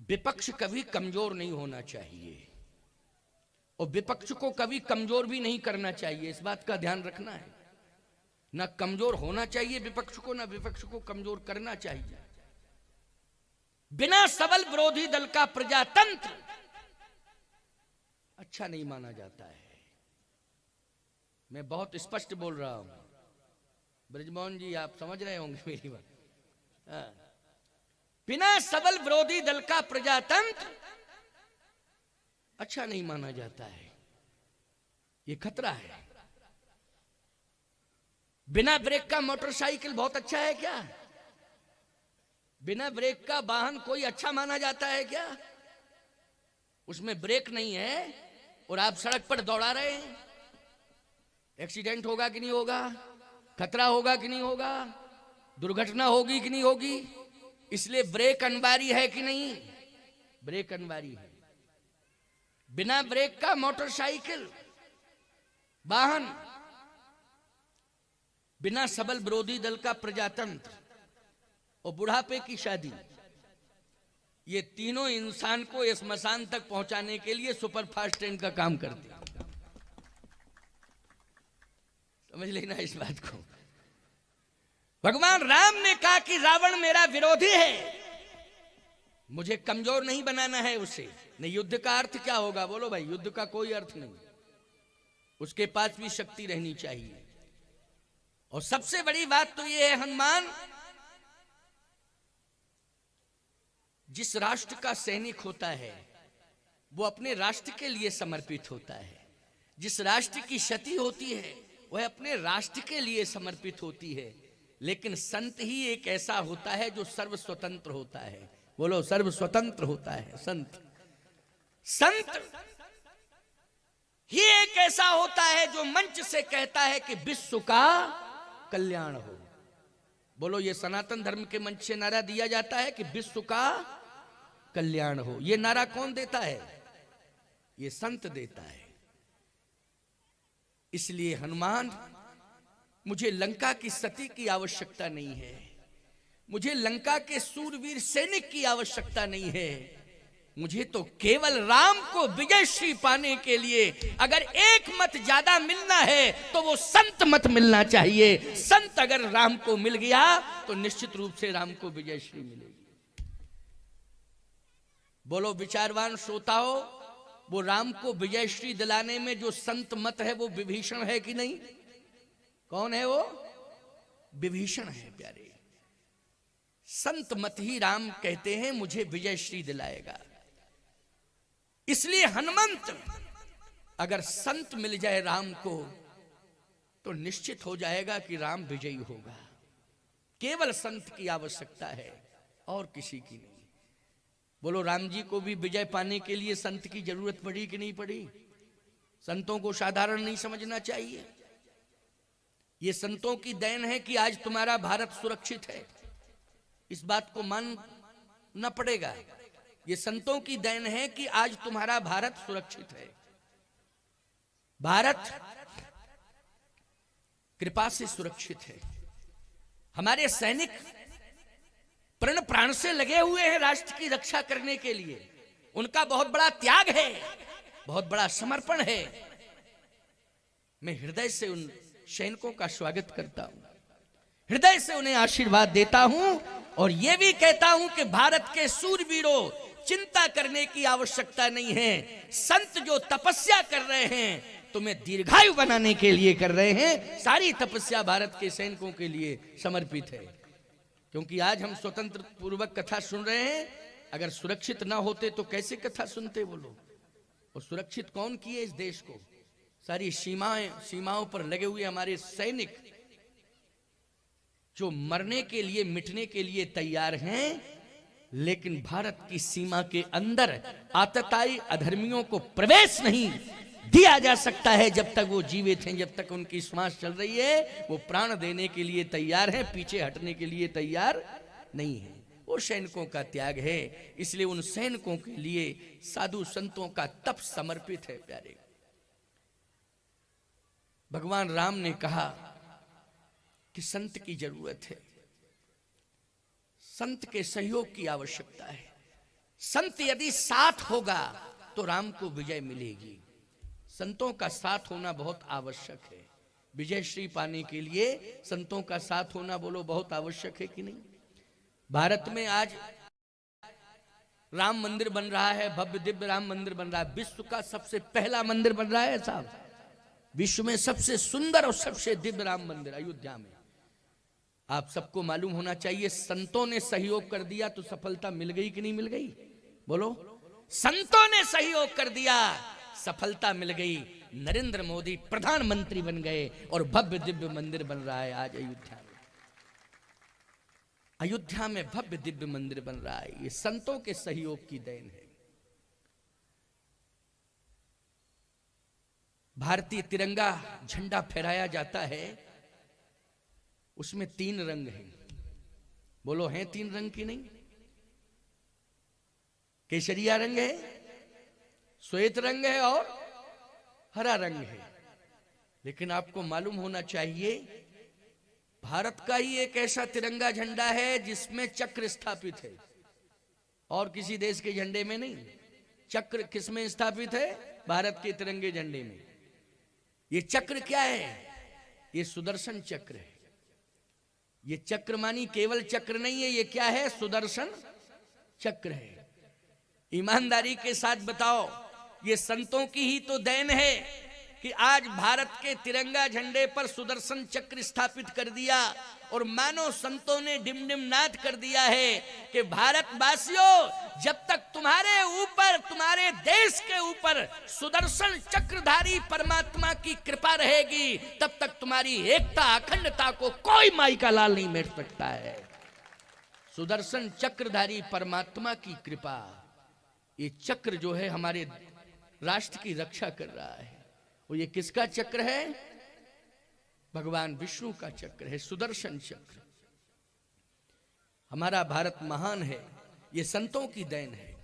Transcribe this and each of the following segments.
विपक्ष कभी कमजोर नहीं होना चाहिए और विपक्ष को कभी कमजोर भी नहीं करना चाहिए। इस बात का ध्यान रखना है। ना कमजोर होना चाहिए विपक्ष को, ना विपक्ष को कमजोर करना चाहिए। बिना सबल विरोधी दल का प्रजातंत्र अच्छा नहीं माना जाता है। मैं बहुत स्पष्ट बोल रहा हूं, ब्रजमोहन जी आप समझ रहे होंगे मेरी बात। बिना सबल विरोधी दल का प्रजातंत्र अच्छा नहीं माना जाता है, ये खतरा है। बिना ब्रेक का मोटरसाइकिल बहुत अच्छा है क्या? बिना ब्रेक का वाहन कोई अच्छा माना जाता है क्या? उसमें ब्रेक नहीं है और आप सड़क पर दौड़ा रहे हैं, एक्सीडेंट होगा कि नहीं होगा? खतरा होगा कि नहीं होगा? दुर्घटना होगी कि नहीं होगी? इसलिए ब्रेक अनिवार्य है कि नहीं? ब्रेक अनिवार्य है। बिना ब्रेक का मोटरसाइकिल वाहन, बिना सबल विरोधी दल का प्रजातंत्र और बुढ़ापे की शादी, ये तीनों इंसान को स्मशान तक पहुंचाने के लिए सुपरफास्ट ट्रेन का काम करते हैं। समझ लेना इस बात को। भगवान राम ने कहा कि रावण मेरा विरोधी है, मुझे कमजोर नहीं बनाना है उसे। नहीं, युद्ध का अर्थ क्या होगा? बोलो भाई, युद्ध का कोई अर्थ नहीं। उसके पास भी शक्ति रहनी चाहिए। और सबसे बड़ी बात तो यह है, हनुमान जिस राष्ट्र का सैनिक होता है वो अपने राष्ट्र के लिए समर्पित होता है। जिस राष्ट्र की क्षति होती है वह अपने राष्ट्र के लिए समर्पित होती है। लेकिन संत ही एक ऐसा होता है जो सर्व स्वतंत्र होता है। बोलो, सर्व स्वतंत्र होता है संत। संत ही एक ऐसा होता है जो मंच से कहता है कि विश्व का कल्याण हो। बोलो, ये सनातन धर्म के मंच से नारा दिया जाता है कि विश्व का कल्याण हो। ये नारा कौन देता है? ये संत देता है। इसलिए हनुमान, मुझे लंका की सती की आवश्यकता नहीं है, मुझे लंका के सूरवीर सैनिक की आवश्यकता नहीं है। मुझे तो केवल राम को विजयश्री पाने के लिए अगर एक मत ज्यादा मिलना है तो वो संत मत मिलना चाहिए। संत अगर राम को मिल गया तो निश्चित रूप से राम को विजयश्री मिलेगी। बोलो विचारवान श्रोताओं, वो राम को विजयश्री दिलाने में जो संत मत है वो विभीषण है कि नहीं? कौन है वो? विभीषण है प्यारे। संत मत ही राम कहते हैं मुझे विजयश्री दिलाएगा। इसलिए हनुमंत अगर संत मिल जाए राम को तो निश्चित हो जाएगा कि राम विजयी होगा। केवल संत की आवश्यकता है और किसी की नहीं। बोलो, राम जी को भी विजय पाने के लिए संत की जरूरत पड़ी कि नहीं पड़ी? संतों को साधारण नहीं समझना चाहिए। ये संतों की देन है कि आज तुम्हारा भारत सुरक्षित है। इस बात को मानना पड़ेगा। ये संतों की देन है कि आज तुम्हारा भारत सुरक्षित है। भारत कृपा से सुरक्षित है। हमारे सैनिक प्रण प्राण से लगे हुए हैं राष्ट्र की रक्षा करने के लिए। उनका बहुत बड़ा त्याग है, बहुत बड़ा समर्पण है। मैं हृदय से उन सैनिकों का स्वागत करता हूं, हृदय से उन्हें आशीर्वाद देता हूं और यह भी कहता हूं कि भारत के सूरवीरों, चिंता करने की आवश्यकता नहीं है। संत जो तपस्या कर रहे हैं तुम्हें दीर्घायु बनाने के लिए कर रहे हैं। सारी तपस्या भारत के सैनिकों के लिए समर्पित है। क्योंकि आज हम स्वतंत्र पूर्वक कथा सुन रहे हैं। अगर सुरक्षित ना होते तो कैसे कथा सुनते वो लोग? और सुरक्षित कौन किए इस देश को? सारी सीमाओं पर लगे हुए हमारे सैनिक जो मरने के लिए, मिटने के लिए तैयार हैं। लेकिन भारत की सीमा के अंदर आतताई अधर्मियों को प्रवेश नहीं दिया जा सकता है जब तक वो जीवित हैं, जब तक उनकी श्वास चल रही है। वो प्राण देने के लिए तैयार हैं, पीछे हटने के लिए तैयार नहीं है। वो सैनिकों का त्याग है। इसलिए उन सैनिकों के लिए साधु संतों का तप समर्पित है प्यारे। भगवान राम ने कहा कि संत की जरूरत है, संत के सहयोग की आवश्यकता है। संत यदि साथ होगा तो राम को विजय मिलेगी। संतों का साथ होना बहुत आवश्यक है। विजय श्री पाने के लिए संतों का साथ होना बोलो बहुत आवश्यक है कि नहीं। भारत में आज राम मंदिर बन रहा है, भव्य दिव्य राम मंदिर बन रहा है। विश्व का सबसे पहला मंदिर बन रहा है साहब, विश्व में सबसे सुंदर और सबसे दिव्य राम मंदिर अयोध्या में। आप सबको मालूम होना चाहिए, संतों ने सहयोग कर दिया तो सफलता मिल गई कि नहीं मिल गई बोलो। संतों ने सहयोग कर दिया, सफलता मिल गई। नरेंद्र मोदी प्रधानमंत्री बन गए और भव्य दिव्य मंदिर बन रहा है आज अयोध्या में। अयोध्या में भव्य दिव्य मंदिर बन रहा है, ये संतों के सहयोग की देन है। भारतीय तिरंगा झंडा फहराया जाता है, उसमें 3 रंग हैं बोलो, हैं 3 रंग की नहीं। केसरिया रंग है, श्वेत रंग है और हरा रंग है। लेकिन आपको मालूम होना चाहिए, भारत का ही एक ऐसा तिरंगा झंडा है जिसमें चक्र स्थापित है, और किसी देश के झंडे में नहीं। चक्र किसमें स्थापित है? भारत के तिरंगे झंडे में। ये चक्र क्या है? ये सुदर्शन चक्र है। ये चक्र मानी केवल चक्र नहीं है, ये क्या है? सुदर्शन चक्र है। ईमानदारी के साथ बताओ, ये संतों की ही तो देन है कि आज भारत के तिरंगा झंडे पर सुदर्शन चक्र स्थापित कर दिया। और मानो संतों ने डिमडिम नाद कर दिया है कि भारतवासियों, जब तक तुम्हारे ऊपर, तुम्हारे देश के ऊपर सुदर्शन चक्रधारी परमात्मा की कृपा रहेगी, तब तक तुम्हारी एकता अखंडता को कोई माई का लाल नहीं मेट सकता है। सुदर्शन चक्रधारी परमात्मा की कृपा, ये चक्र जो है हमारे राष्ट्र की रक्षा कर रहा है। और ये किसका चक्र है? भगवान विष्णु का चक्र है, सुदर्शन चक्र। हमारा भारत महान है, ये संतों की देन है।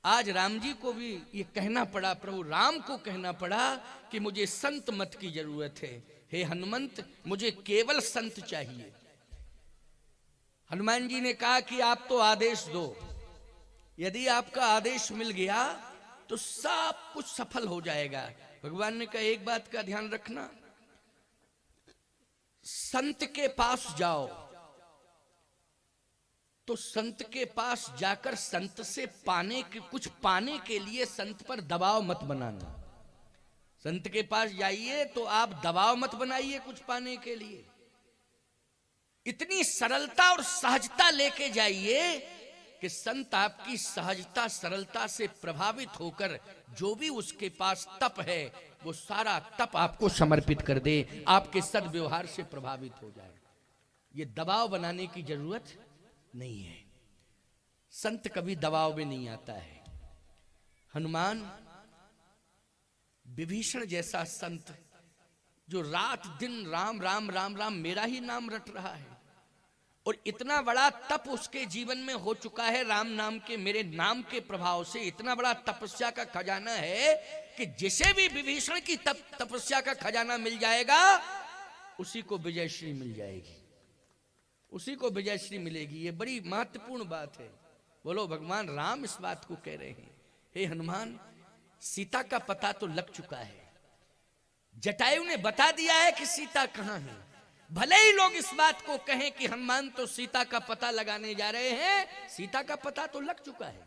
आज राम जी को भी ये कहना पड़ा, प्रभु राम को कहना पड़ा कि मुझे संत मत की जरूरत है। हे हनुमंत, मुझे केवल संत चाहिए। हनुमान जी ने कहा कि आप तो आदेश दो, यदि आपका आदेश मिल गया तो सब कुछ सफल हो जाएगा। भगवान ने कहा एक बात का ध्यान रखना, संत के पास जाओ तो संत के पास जाकर संत से कुछ पाने के लिए संत पर दबाव मत बनाना। संत के पास जाइए तो आप दबाव मत बनाइए कुछ पाने के लिए। इतनी सरलता और सहजता लेके जाइए कि संत आपकी सहजता सरलता से प्रभावित होकर जो भी उसके पास तप है वो सारा तप आपको समर्पित कर दे, आपके सद्व्यवहार से प्रभावित हो जाए। ये दबाव बनाने की जरूरत नहीं है। संत कभी दबाव में नहीं आता है। हनुमान, विभीषण जैसा संत जो रात दिन राम राम राम राम मेरा ही नाम रट रहा है, और इतना बड़ा तप उसके जीवन में हो चुका है राम नाम के, मेरे नाम के प्रभाव से इतना बड़ा तपस्या का खजाना है कि जिसे भी विभीषण की तपस्या का खजाना मिल जाएगा उसी को विजयश्री मिल जाएगी, उसी को विजयश्री मिलेगी। ये बड़ी महत्वपूर्ण बात है। बोलो, भगवान राम इस बात को कह रहे हैं, हे हनुमान, सीता का पता तो लग चुका है। जटायु ने बता दिया है कि सीता कहां है। भले ही लोग इस बात को कहें कि हनुमान तो सीता का पता लगाने जा रहे हैं, सीता का पता तो लग चुका है।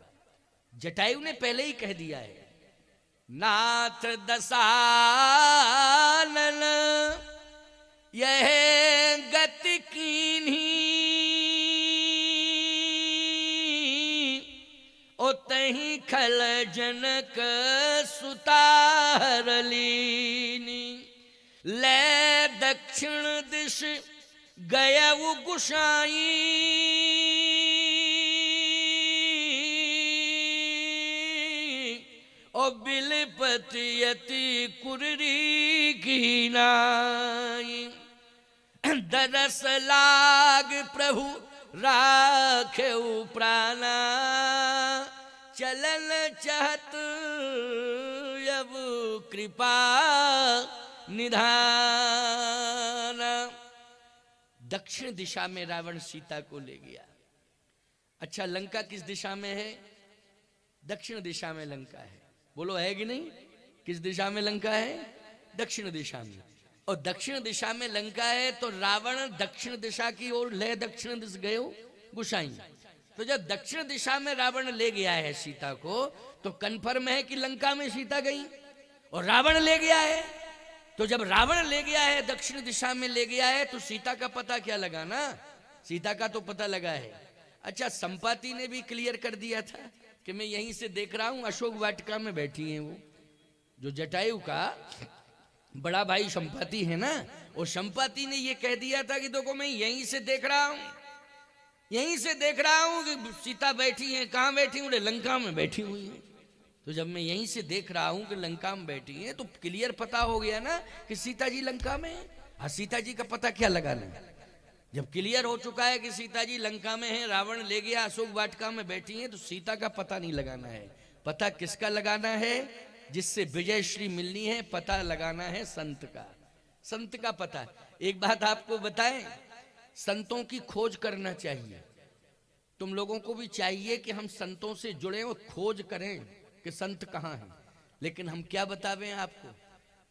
जटायु ने पहले ही कह दिया है, नाथ दसानन यह गति कीन्ही, ओतहि खल जनक सुतार लीनी, ले दक्षिण दिश गयउ गुसाई, ओ बिलपत यति कुररी कीनाई, दरस लाग प्रभु राखेउ प्राणा, चलन चहत अब कृपा निधान। दक्षिण दिशा में रावण सीता को ले गया। अच्छा, लंका किस दिशा में है? दक्षिण दिशा में लंका है। बोलो है कि नहीं? किस दिशा में लंका है? दक्षिण दिशा में। और दक्षिण दिशा में लंका है तो रावण दक्षिण दिशा की ओर ले दक्षिण दिश गयो गुसाई। तो जब दक्षिण दिशा में रावण ले गया है सीता को, तो कन्फर्म है कि लंका में सीता गई। और रावण ले गया है, तो जब रावण ले गया है, दक्षिण दिशा में ले गया है, तो सीता का पता क्या लगाना? सीता का तो पता लगा है। अच्छा, संपाति ने भी क्लियर कर दिया था कि मैं यहीं से देख रहा हूं, अशोक वाटिका में बैठी हैं वो। जो जटायु का बड़ा भाई संपाति है ना, वो संपाति ने ये कह दिया था कि देखो मैं यहीं से देख रहा हूं, यहीं से देख रहा हूं कि सीता बैठी है। कहां बैठी हूं? लंका में बैठी हुई है। तो जब मैं यहीं से देख रहा हूं कि लंका में बैठी है, तो क्लियर पता हो गया ना कि सीता जी लंका में है। हाँ, सीता जी का पता क्या लगाना? जब क्लियर हो चुका है कि सीता जी लंका में है, रावण ले गया, अशोक वाटिका में बैठी है, तो सीता का पता नहीं लगाना है। पता किसका लगाना है? जिससे विजय श्री मिलनी है, पता लगाना है संत का। संत का पता। एक बात आपको बताएं, संतों की खोज करना चाहिए। तुम लोगों को भी चाहिए कि हम संतों से जुड़े और खोज करें कि संत कहाँ हैं। लेकिन हम क्या बतावें आपको,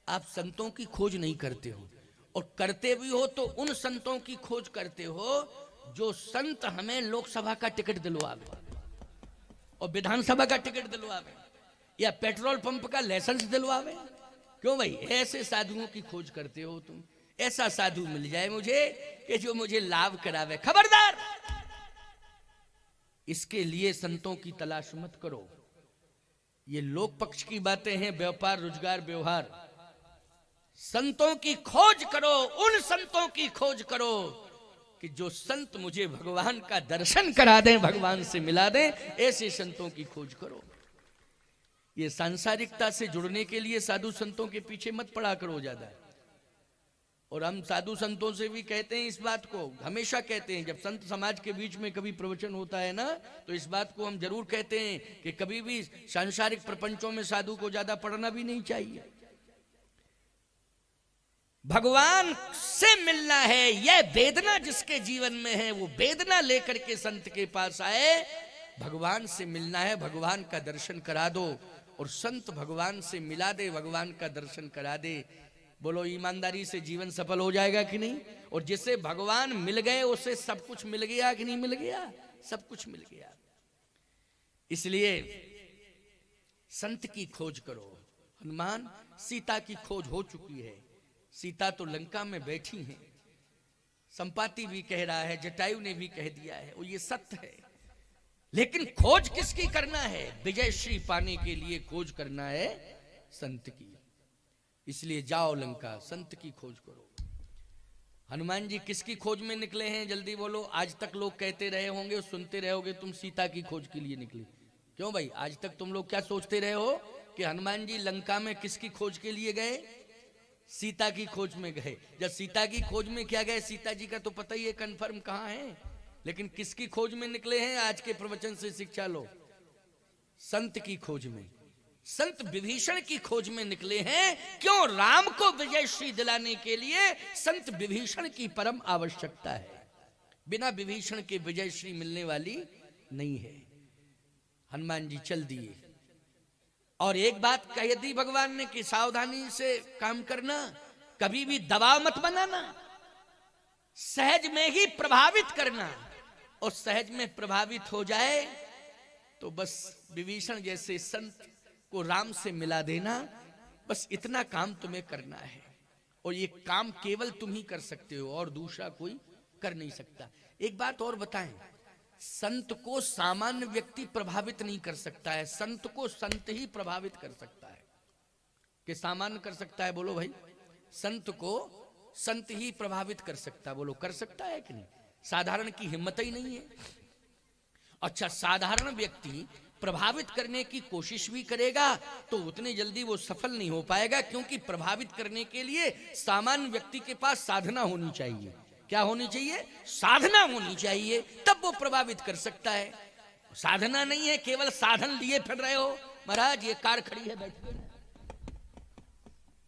आप संतों की खोज नहीं करते हो, और करते भी हो तो उन संतों की खोज करते हो जो संत हमें लोकसभा का टिकट दिलवावे और विधानसभा का टिकट दिलवावे या पेट्रोल पंप का लाइसेंस दिलवावे। क्यों भाई? ऐसे साधुओं की खोज करते हो तुम। ऐसा साधु मिल जाए मुझे कि जो मुझे लाभ करावे। खबरदार, इसके लिए संतों की तलाश मत करो। ये लोक पक्ष की बातें हैं, व्यापार रोजगार व्यवहार। संतों की खोज करो, उन संतों की खोज करो कि जो संत मुझे भगवान का दर्शन करा दें, भगवान से मिला दें। ऐसे संतों की खोज करो। ये सांसारिकता से जुड़ने के लिए साधु संतों के पीछे मत पड़ा करो ज्यादा। और हम साधु संतों से भी कहते हैं इस बात को, हमेशा कहते हैं, जब संत समाज के बीच में कभी प्रवचन होता है ना, तो इस बात को हम जरूर कहते हैं कि कभी भी सांसारिक प्रपंचों में साधु को ज्यादा पढ़ना भी नहीं चाहिए। भगवान से मिलना है, यह वेदना जिसके जीवन में है, वो वेदना लेकर के संत के पास आए। भगवान से मिलना है, भगवान का दर्शन करा दो। और संत भगवान से मिला दे, भगवान का दर्शन करा दे। बोलो, ईमानदारी से जीवन सफल हो जाएगा कि नहीं? और जिसे भगवान मिल गए उसे सब कुछ मिल गया कि नहीं मिल गया? सब कुछ मिल गया। इसलिए संत की खोज करो। हनुमान, सीता की खोज हो चुकी है। सीता तो लंका में बैठी है। संपाति भी कह रहा है, जटायु ने भी कह दिया है, और ये सत्य है। लेकिन खोज किसकी करना है? विजय श्री पाने के लिए खोज करना है संत की। इसलिए जाओ लंका, संत की खोज करो। हनुमान जी किसकी खोज में निकले हैं? जल्दी बोलो। आज तक लोग कहते रहे होंगे और सुनते रहोगे तुम सीता की खोज के लिए निकले। क्यों भाई? आज तक तुम लोग क्या सोचते रहे हो कि हनुमान जी लंका में किसकी खोज के लिए गए? सीता की खोज में गए। जब सीता की खोज में क्या गए? सीता जी का तो पता ही है कंफर्म कहां है। लेकिन किसकी खोज में निकले हैं? आज के प्रवचन से शिक्षा लो। संत की खोज में। संत विभीषण की खोज में निकले हैं। क्यों? राम को विजय श्री दिलाने के लिए संत विभीषण की परम आवश्यकता है। बिना विभीषण के विजय श्री मिलने वाली नहीं है। हनुमान जी चल दिए। और एक बात कह दी भगवान ने कि सावधानी से काम करना, कभी भी दबाव मत बनाना, सहज में ही प्रभावित करना। और सहज में प्रभावित हो जाए तो बस विभीषण जैसे संत को राम से मिला देना। बस इतना काम तुम्हें करना है। और ये काम केवल तुम ही कर सकते हो, और दूसरा कोई कर नहीं सकता। एक बात और बताएं, संत को सामान्य व्यक्ति प्रभावित नहीं कर सकता है, संत को संत ही प्रभावित कर सकता है। कि सामान्य कर सकता है? बोलो भाई। संत को संत ही प्रभावित कर सकता है। बोलो, कर सकता है कि नहीं? साधारण की हिम्मत ही नहीं है। अच्छा, साधारण व्यक्ति प्रभावित करने की कोशिश भी करेगा तो उतनी जल्दी वो सफल नहीं हो पाएगा, क्योंकि प्रभावित करने के लिए सामान्य व्यक्ति के पास साधना होनी चाहिए। क्या होनी चाहिए? साधना होनी चाहिए, तब वो प्रभावित कर सकता है। साधना नहीं है, केवल साधन लिए फिर रहे हो। महाराज ये कार खड़ी है, बैठिए।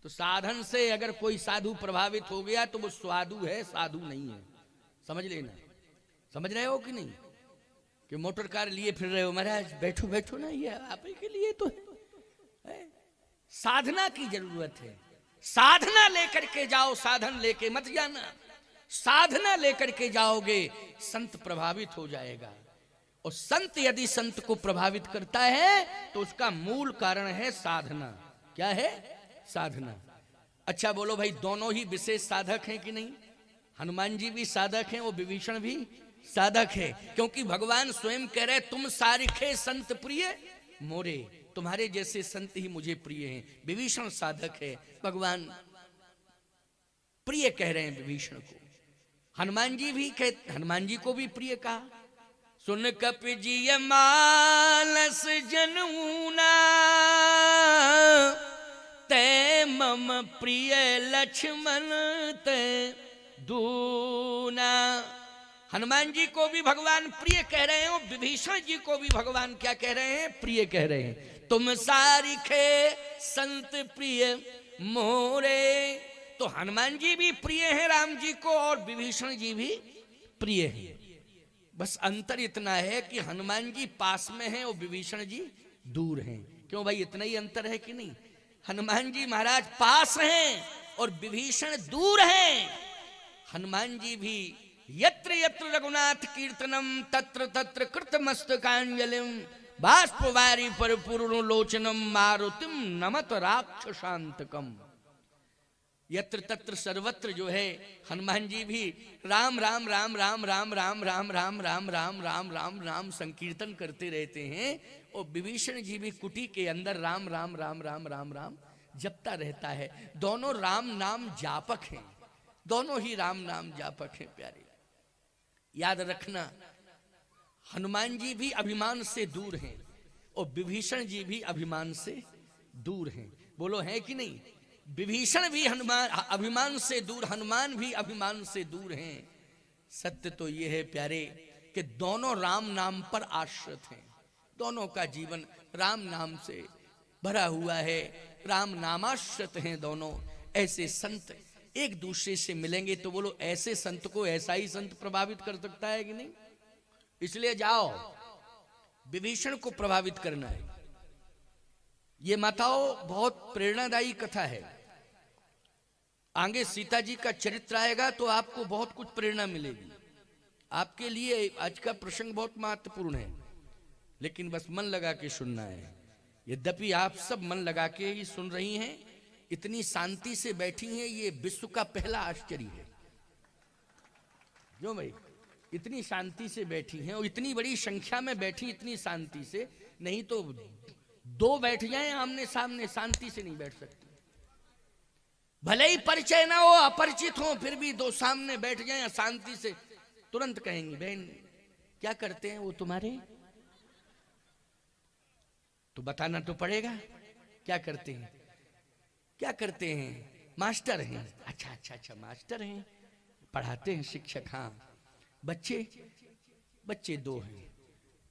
तो साधन से अगर कोई साधु प्रभावित हो गया तो वो साधु है, साधु नहीं है। समझ लेना। समझ रहे हो कि नहीं? कि मोटर कार लिए फिर रहे हो महाराज, बैठो बैठो ना, ये आप ही के लिए तो है। साधना की जरूरत है, साधना लेकर के जाओ, साधन लेके मत जाना। साधना लेकर के जाओगे संत प्रभावित हो जाएगा। और संत यदि संत को प्रभावित करता है तो उसका मूल कारण है साधना। क्या है? साधना। अच्छा बोलो भाई, दोनों ही विशेष साधक हैं कि नहीं? हनुमान जी भी साधक हैं, वो विभीषण भी साधक है, क्योंकि भगवान स्वयं कह रहे तुम सारिखे संत प्रिय मोरे, तुम्हारे जैसे संत ही मुझे प्रिय हैं। विभीषण साधक है, भगवान प्रिय कह रहे हैं विभीषण को। हनुमान जी को भी प्रिय कहा। सुन कपिजिय मानस जनऊना, ते मम प्रिय लक्ष्मण ते दूना। हनुमान जी को भी भगवान प्रिय कह रहे हैं और विभीषण जी को भी भगवान क्या कह रहे हैं? प्रिय कह रहे हैं। तुम सारिखे संत प्रिय मोरे। तो हनुमान जी भी प्रिय हैं राम जी को और विभीषण जी भी प्रिय हैं। बस अंतर इतना है कि हनुमान जी पास में हैं और विभीषण जी दूर हैं। क्यों भाई, इतना ही अंतर है कि नहीं? हनुमान जी महाराज पास हैं और विभीषण दूर हैं। हनुमान जी भी यत्र यत्र रघुनाथ कीर्तनम तत्र तत्र कृतमस्तकांजलिम बाष्पवारी परिपूर्ण लोचनम मारुतिम नमत राक्षसांतकम। यत्र तत्र सर्वत्र जो है हनुमान जी भी राम राम राम राम राम राम राम राम राम राम राम राम राम संकीर्तन करते रहते हैं। और विभीषण जी भी कुटी के अंदर राम राम राम राम राम राम जपता रहता है। दोनों राम नाम जापक हैं, दोनों ही राम नाम जापक हैं प्यारे। याद रखना, हनुमान जी भी अभिमान से दूर हैं और विभीषण जी भी अभिमान से दूर हैं। बोलो है कि नहीं? विभीषण भी अभिमान से दूर, हनुमान भी अभिमान से दूर हैं। सत्य तो ये है प्यारे कि दोनों राम नाम पर आश्रित हैं, दोनों का जीवन राम नाम से भरा हुआ है, राम नामाश्रित हैं दोनों। ऐसे संत एक दूसरे से मिलेंगे तो बोलो ऐसे संत को ऐसा ही संत प्रभावित कर सकता है कि नहीं? इसलिए जाओ, विभीषण को प्रभावित करना है। ये माताओं बहुत प्रेरणादायी कथा है। आगे सीता जी का चरित्र आएगा तो आपको बहुत कुछ प्रेरणा मिलेगी। आपके लिए आज का प्रसंग बहुत महत्वपूर्ण है, लेकिन बस मन लगा के सुनना है। यद्यपि आप सब मन लगा के ही सुन रही हैं, इतनी शांति से बैठी हैं, ये विश्व का पहला आश्चर्य है। जो भाई इतनी शांति से बैठी हैं और इतनी बड़ी संख्या में बैठी इतनी शांति से, नहीं तो दो बैठ जाएं आमने सामने शांति से नहीं बैठ सकती। भले ही परिचय ना हो, अपरिचित हो, फिर भी दो सामने बैठ जाएं शांति से, तुरंत कहेंगे बहन क्या करते हैं वो तुम्हारे? तो बताना तो पड़ेगा क्या करते हैं। क्या करते हैं? मास्टर हैं। अच्छा अच्छा अच्छा, मास्टर हैं, पढ़ाते हैं, शिक्षक। हाँ, बच्चे दो हैं।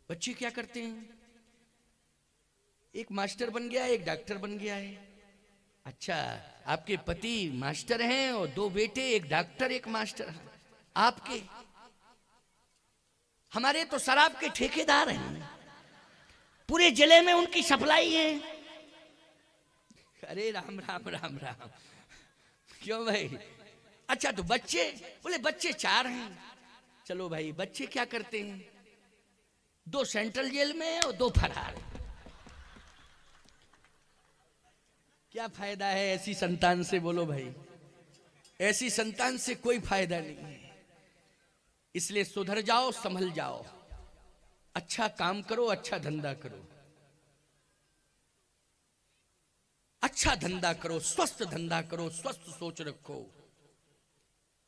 बच्चे क्या करते हैं? एक मास्टर बन गया, एक डॉक्टर बन गया है। अच्छा, आपके पति मास्टर हैं और दो बेटे, एक डॉक्टर एक मास्टर। आपके? हमारे तो शराब के ठेकेदार हैं, पूरे जिले में उनकी सप्लाई है। अरे राम राम राम राम, क्यों भाई? अच्छा, तो बच्चे? बोले बच्चे 4 हैं। चलो भाई, बच्चे क्या करते हैं? 2 सेंट्रल जेल में है और 2 फरार। क्या फायदा है ऐसी संतान से? बोलो भाई, ऐसी संतान से कोई फायदा नहीं है। इसलिए सुधर जाओ, संभल जाओ, अच्छा काम करो, अच्छा धंधा करो, अच्छा धंधा करो, स्वस्थ धंधा करो, स्वस्थ सोच रखो।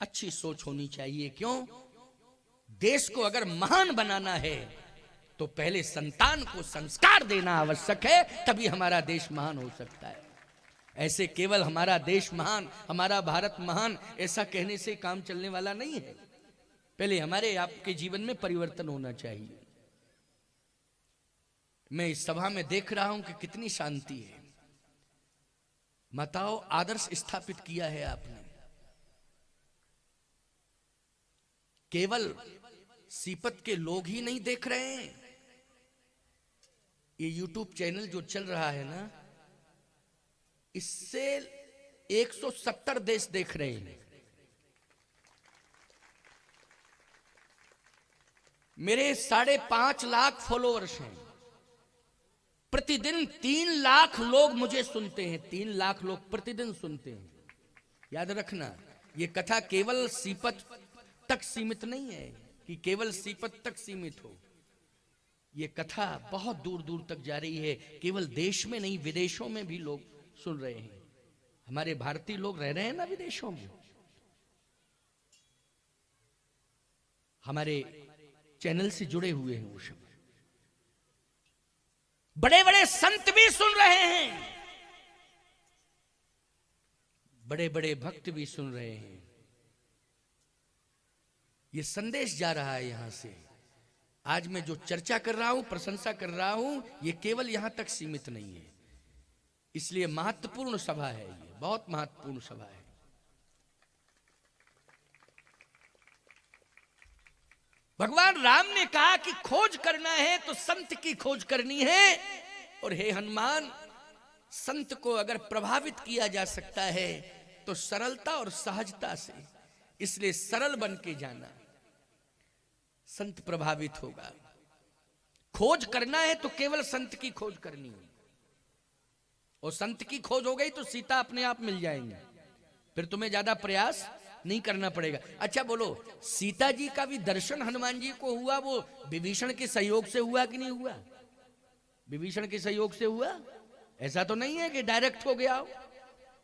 अच्छी सोच होनी चाहिए। क्यों? देश को अगर महान बनाना है तो पहले संतान को संस्कार देना आवश्यक है, तभी हमारा देश महान हो सकता है। ऐसे केवल हमारा देश महान, हमारा भारत महान, ऐसा कहने से काम चलने वाला नहीं है। पहले हमारे आपके जीवन में परिवर्तन होना चाहिए। मैं इस सभा में देख रहा हूं कि कितनी शांति है। माताओं, आदर्श स्थापित किया है आपने। केवल सीपत के लोग ही नहीं देख रहे हैं। ये यूट्यूब चैनल जो चल रहा है ना, इससे 170 देश देख रहे हैं। मेरे 5.5 लाख फॉलोअर्स हैं। प्रतिदिन 3 लाख लोग मुझे सुनते हैं। 3 लाख लोग प्रतिदिन सुनते हैं। याद रखना, ये कथा केवल सीपत तक सीमित नहीं है कि केवल सीपत तक सीमित हो। ये कथा बहुत दूर दूर तक जा रही है। केवल देश में नहीं, विदेशों में भी लोग सुन रहे हैं। हमारे भारतीय लोग रह रहे हैं ना विदेशों में, हमारे चैनल से जुड़े हुए हैं। वो सब बड़े बड़े संत भी सुन रहे हैं, बड़े बड़े भक्त भी सुन रहे हैं। ये संदेश जा रहा है यहां से। आज मैं जो चर्चा कर रहा हूं, प्रशंसा कर रहा हूं, ये केवल यहां तक सीमित नहीं है। इसलिए महत्वपूर्ण सभा है, ये बहुत महत्वपूर्ण सभा है। भगवान राम ने कहा कि खोज करना है तो संत की खोज करनी है। और हे हनुमान, संत को अगर प्रभावित किया जा सकता है तो सरलता और सहजता से। इसलिए सरल बन के जाना, संत प्रभावित होगा। खोज करना है तो केवल संत की खोज करनी है। और संत की खोज हो गई तो सीता अपने आप मिल जाएंगे, फिर तुम्हें ज्यादा प्रयास नहीं करना पड़ेगा। अच्छा बोलो, सीता जी का भी दर्शन हनुमान जी को हुआ, वो विभीषण के सहयोग से हुआ कि नहीं हुआ? विभीषण के सहयोग से हुआ? ऐसा तो नहीं है कि डायरेक्ट हो गया हो।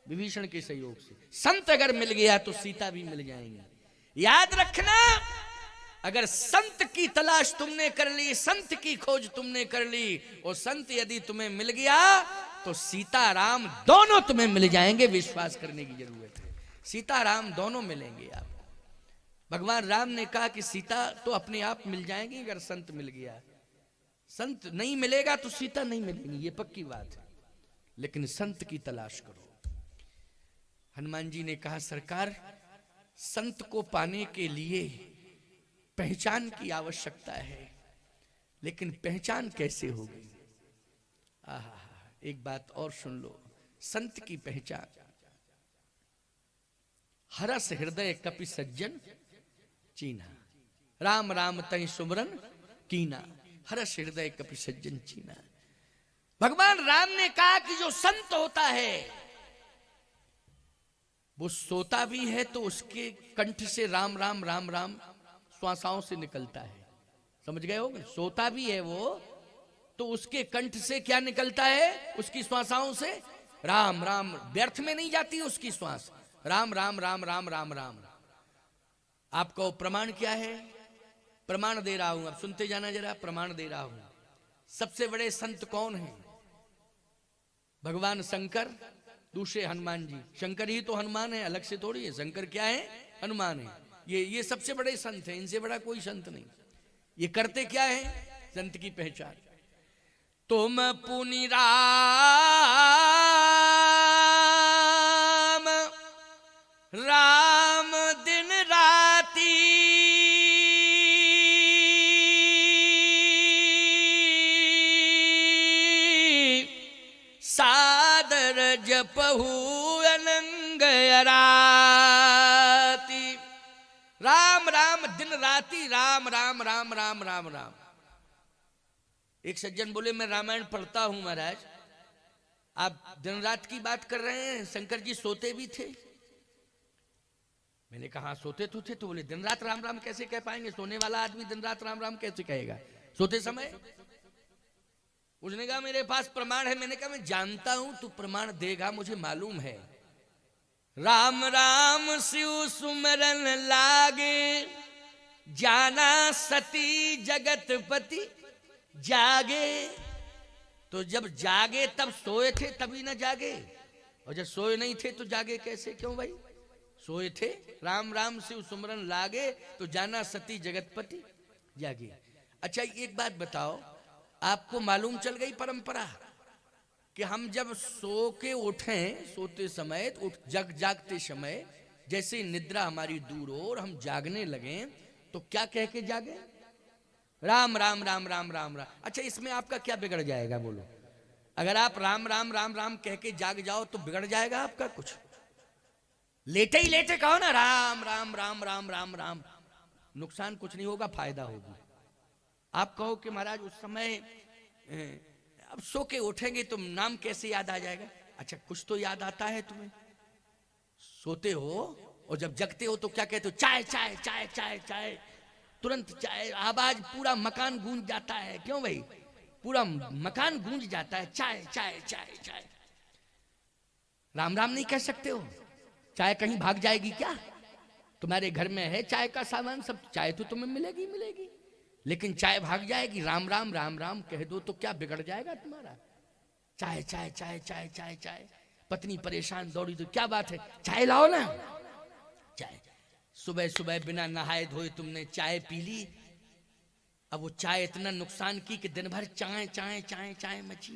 विभीषण के सहयोग से संत अगर मिल गया तो सीता भी मिल जाएंगे। याद रखना, अगर संत की तलाश तुमने कर ली, संत की खोज तुमने कर ली, और संत यदि तुम्हें मिल गया तो सीता राम दोनों तुम्हें मिल जाएंगे। विश्वास करने की जरूरत है, सीता राम दोनों मिलेंगे आपको। भगवान राम ने कहा कि सीता तो अपने आप मिल जाएंगी अगर संत मिल गया। संत नहीं मिलेगा तो सीता नहीं मिलेगी, ये पक्की बात है। लेकिन संत की तलाश करो। हनुमान जी ने कहा, सरकार, संत को पाने के लिए पहचान की आवश्यकता है, लेकिन पहचान कैसे होगी? आहा, एक बात और सुन लो, संत की पहचान। हरस हृदय कपि सज्जन चीना, राम राम तहि सुमरन कीना। हरस हृदय कपि सज्जन चीना। भगवान राम ने कहा कि जो संत होता है वो सोता भी है तो उसके कंठ से राम राम राम राम श्वासाओं से निकलता है। समझ गए होगे? सोता भी है वो तो उसके कंठ से क्या निकलता है? उसकी श्वासाओं से राम राम। व्यर्थ में नहीं जाती उसकी श्वास। राम राम राम राम राम राम। आपको प्रमाण क्या है? प्रमाण दे रहा हूं, अब सुनते जाना जरा। प्रमाण दे रहा हूं। सबसे बड़े संत कौन हैं? भगवान शंकर, दूसरे हनुमान जी। शंकर ही तो हनुमान है, अलग से थोड़ी है। शंकर क्या है? हनुमान है। ये सबसे बड़े संत हैं, इनसे बड़ा कोई संत नहीं। ये करते क्या है? संत की पहचान। तुम पुनि राम राम दिन राती, सादर जपहु अनंग राती। राम राम दिन राती, राम राम राम राम राम राम। एक सज्जन बोले, मैं रामायण पढ़ता हूं महाराज, आप दिन रात की बात कर रहे हैं, शंकर जी सोते भी थे। मैंने कहा सोते तो थे। तो बोले दिन रात राम राम कैसे कह पाएंगे? सोने वाला आदमी दिन रात राम राम कैसे कहेगा सोते समय? उसने कहा मेरे पास प्रमाण है। मैंने कहा मैं जानता हूं तू प्रमाण देगा, मुझे मालूम है। राम राम शिव सुमरन लागे, जाना सती जगतपति जागे। तो जब जागे तब सोए थे, तभी ना जागे। और जब सोए नहीं थे तो जागे कैसे? क्यों भाई? सोए थे। राम राम शिव सुमरन लागे तो जाना सती जगतपति जागे। अच्छा एक बात बताओ, आपको मालूम चल गई परंपरा कि हम जब सो के उठें, सोते समय जागते समय, जैसे निद्रा हमारी दूर हो और हम जागने लगे तो क्या कह के जागे? राम राम राम राम राम राम। अच्छा, इसमें आपका क्या बिगड़ जाएगा बोलो? अगर आप राम राम राम राम कह के जाग जाओ तो बिगड़ जाएगा आपका कुछ? लेटे ही लेटे कहो ना राम राम राम राम राम राम, नुकसान कुछ नहीं होगा, फायदा होगा। आप कहो कि महाराज उस समय अब सो के उठेंगे तो नाम कैसे याद आ जाएगा? अच्छा, कुछ तो याद आता है तुम्हें। सोते हो और जब जगते हो तो क्या कहते हो? चाय चाय चाय चाय चाय, तुरंत चाय, आवाज पूरा मकान गूंज जाता है। क्यों भाई? पूरा मकान गूंज जाता है, चाय चाय चाय चाय। राम राम नहीं कह सकते हो? चाय कहीं भाग जाएगी क्या? तुम्हारे घर में है चाय का सामान सब, चाय तो तुम्हें मिलेगी मिलेगी, लेकिन चाय भाग जाएगी। राम राम राम राम कह दो तो क्या बिगड़ जाएगा तुम्हारा? चाय चाय चाय चाय चाय चाय। पत्नी परेशान दौड़ी तो क्या बात है, चाय लाओ ना। चाय सुबह सुबह बिना नहाए धोए तुमने चाय पी ली। अब वो चाय इतना नुकसान की कि दिन भर चाय चाय चाय चाय मची।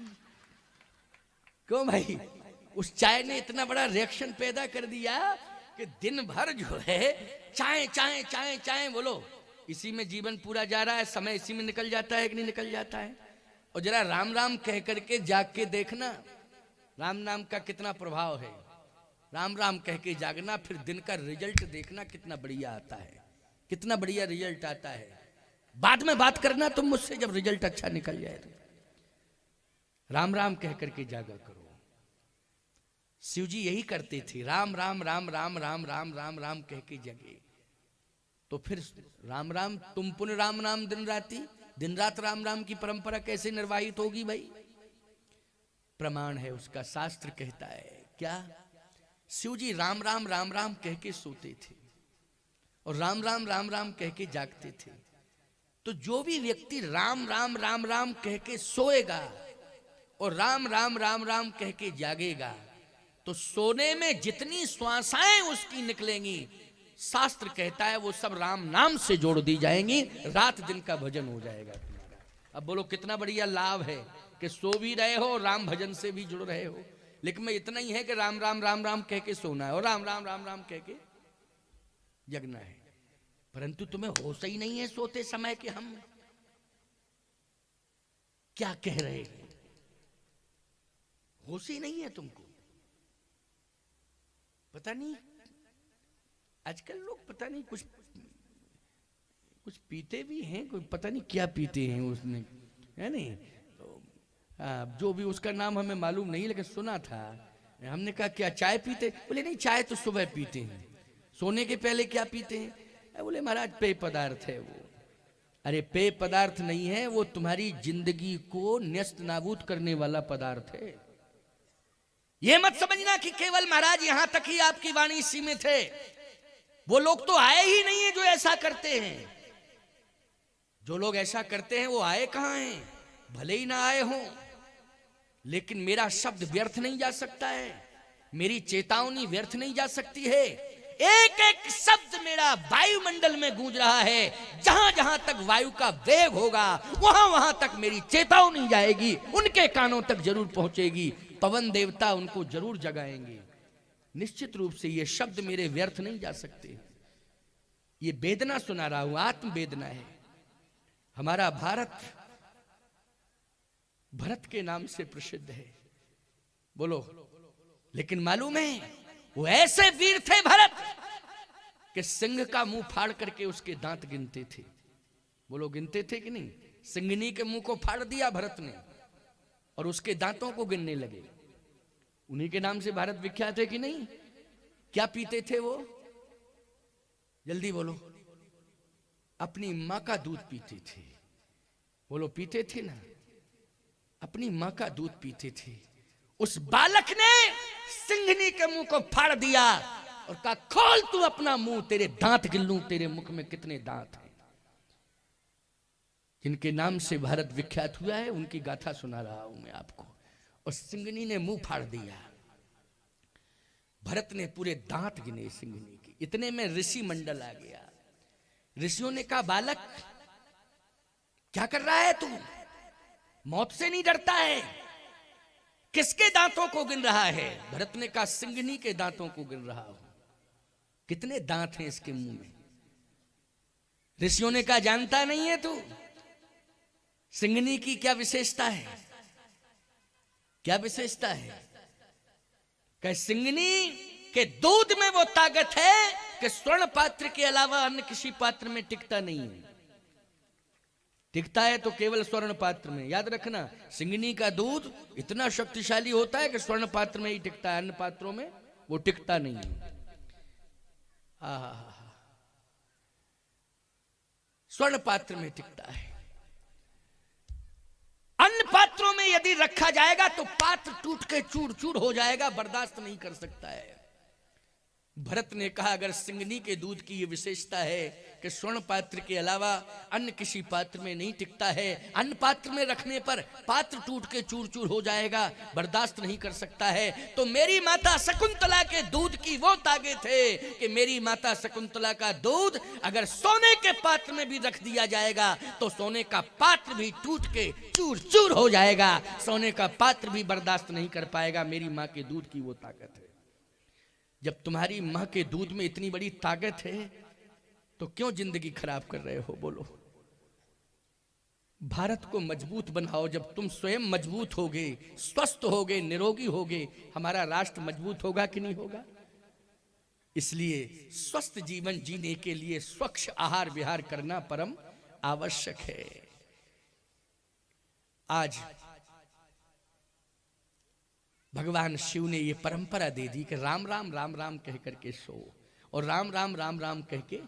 क्यों भाई? उस चाय ने इतना बड़ा रिएक्शन पैदा कर दिया कि दिन भर जो है चाय चाय चाय चाय। बोलो, इसी में जीवन पूरा जा रहा है, समय इसी में निकल जाता है कि नहीं निकल जाता है? और जरा राम राम कह करके जाग के देखना, राम नाम का कितना प्रभाव है। राम राम कह के जागना, फिर दिन का रिजल्ट देखना कितना बढ़िया आता है, कितना बढ़िया रिजल्ट आता है। बाद में बात करना तुम मुझसे जब रिजल्ट अच्छा निकल जाए तो। राम राम कह करके जागा करो। शिव जी यही करते थे, राम राम राम राम राम राम राम राम कह के जगे। तो फिर राम राम, तुम पुण्य राम नाम दिन रात राम राम की परंपरा कैसे निर्वाहित होगी भाई? प्रमाण है उसका, शास्त्र कहता है क्या? शिव जी राम राम राम राम कह के सोते थे और राम राम राम राम कह के जागते थे। तो जो भी व्यक्ति राम राम राम राम कह के सोएगा और राम राम राम राम कह के जागेगा, तो सोने में जितनी श्वासाएं उसकी निकलेंगी, शास्त्र कहता है वो सब राम नाम से जोड़ दी जाएंगी, रात दिन का भजन हो जाएगा तुम्हारा। अब बोलो कितना बढ़िया लाभ है कि सो भी रहे हो और राम भजन से भी जुड़ रहे हो। लेकिन मैं इतना ही है कि राम राम राम राम कह के सोना है और राम राम राम राम कह के जगना है। परंतु तुम्हें होश ही नहीं है सोते समय कि हम क्या कह रहे हैं, होश ही नहीं है तुमको। पता नहीं आजकल लोग पता नहीं कुछ पीते भी हैं, कोई पता नहीं क्या पीते हैं उसने, है नहीं? तो जो भी उसका नाम हमें मालूम नहीं, लेकिन सुना था। हमने कहा क्या चाय पीते? बोले नहीं, चाय तो सुबह पीते हैं। सोने के पहले क्या पीते हैं? बोले महाराज पेय पदार्थ है वो। अरे पेय पदार्थ नहीं है, वो तुम्हारी जिंदगी को न्यस्त नाबूद करने वाला पदार्थ है। ये मत समझना कि केवल महाराज यहां तक ही आपकी वाणी सीमित है। वो लोग तो आए ही नहीं है जो ऐसा करते हैं। जो लोग ऐसा करते हैं वो आए कहां हैं? भले ही ना आए हों, लेकिन मेरा शब्द व्यर्थ नहीं जा सकता है, मेरी चेतावनी व्यर्थ नहीं जा सकती है। एक एक शब्द मेरा वायुमंडल में गूंज रहा है। जहां जहां तक वायु का वेग होगा वहां वहां तक मेरी चेतावनी जाएगी, उनके कानों तक जरूर पहुंचेगी। पवन देवता उनको जरूर जगाएंगे। निश्चित रूप से ये शब्द मेरे व्यर्थ नहीं जा सकते। ये वेदना सुना रहा हूं, आत्म वेदना है। हमारा भारत भरत के नाम से प्रसिद्ध है, बोलो। लेकिन मालूम है वो ऐसे वीर थे भरत कि सिंह का मुंह फाड़ करके उसके दांत गिनते थे। बोलो गिनते थे कि नहीं? सिंहनी के मुंह को फाड़ दिया भरत ने और उसके दांतों को गिनने लगे। उन्हीं के नाम से भारत विख्यात है कि नहीं? क्या पीते थे वो? जल्दी बोलो। अपनी मां का दूध पीते थे। बोलो पीते थे ना, अपनी मां का दूध पीते थे। उस बालक ने सिंहनी के मुंह को फाड़ दिया और कहा खोल तू अपना मुंह, तेरे दांत गिन लूं, तेरे मुख में कितने दांत हैं। जिनके नाम से भारत विख्यात हुआ है उनकी गाथा सुना रहा हूं मैं आपको। और सिंहनी ने मुंह फाड़ दिया। भरत ने पूरे दांत गिने सिंहनी के। इतने में ऋषि मंडल आ गया। ऋषियों ने कहा बालक क्या कर रहा है तू? मौत से नहीं डरता है? किसके दांतों को गिन रहा है? भरत ने कहा सिंहनी के दांतों को गिन रहा हूं। कितने दांत हैं इसके मुंह में? ऋषियों ने कहा जानता नहीं है तू? सिंगनी की क्या विशेषता है? क्या विशेषता है? कि सिंगनी के दूध में वो ताकत है कि स्वर्ण पात्र के अलावा अन्य किसी पात्र में टिकता नहीं है। टिकता है तो केवल स्वर्ण पात्र में। याद रखना, सिंगनी का दूध इतना शक्तिशाली होता है कि स्वर्ण पात्र में ही टिकता है, अन्य पात्रों में वो टिकता नहीं है। स्वर्ण पात्र में टिकता है। अन्य पात्रों में यदि रखा जाएगा तो पात्र टूट के चूर चूर हो जाएगा, बर्दाश्त नहीं कर सकता है। भरत ने कहा अगर सिंगनी के दूध की यह विशेषता है कि स्वर्ण पात्र के अलावा अन्य किसी पात्र में नहीं टिकता है, अन्य पात्र में रखने पर पात्र टूट के चूर चूर हो जाएगा, बर्दाश्त नहीं कर सकता है, तो मेरी माता शकुंतला के दूध की वो ताकत है कि मेरी माता शकुंतला का दूध अगर सोने के पात्र में भी रख दिया जाएगा तो सोने का पात्र भी टूट के चूर चूर हो जाएगा, सोने का पात्र भी बर्दाश्त नहीं कर पाएगा। मेरी माँ के दूध की वो ताकत है। जब तुम्हारी मां के दूध में इतनी बड़ी ताकत है तो क्यों जिंदगी खराब कर रहे हो? बोलो। भारत को मजबूत बनाओ। जब तुम स्वयं मजबूत होगे, स्वस्थ होगे, निरोगी होगे, हमारा राष्ट्र मजबूत होगा कि नहीं होगा? इसलिए स्वस्थ जीवन जीने के लिए स्वच्छ आहार विहार करना परम आवश्यक है। आज भगवान शिव ने ये परंपरा दे दी कि राम राम राम राम कह करके सो और राम राम राम राम कह के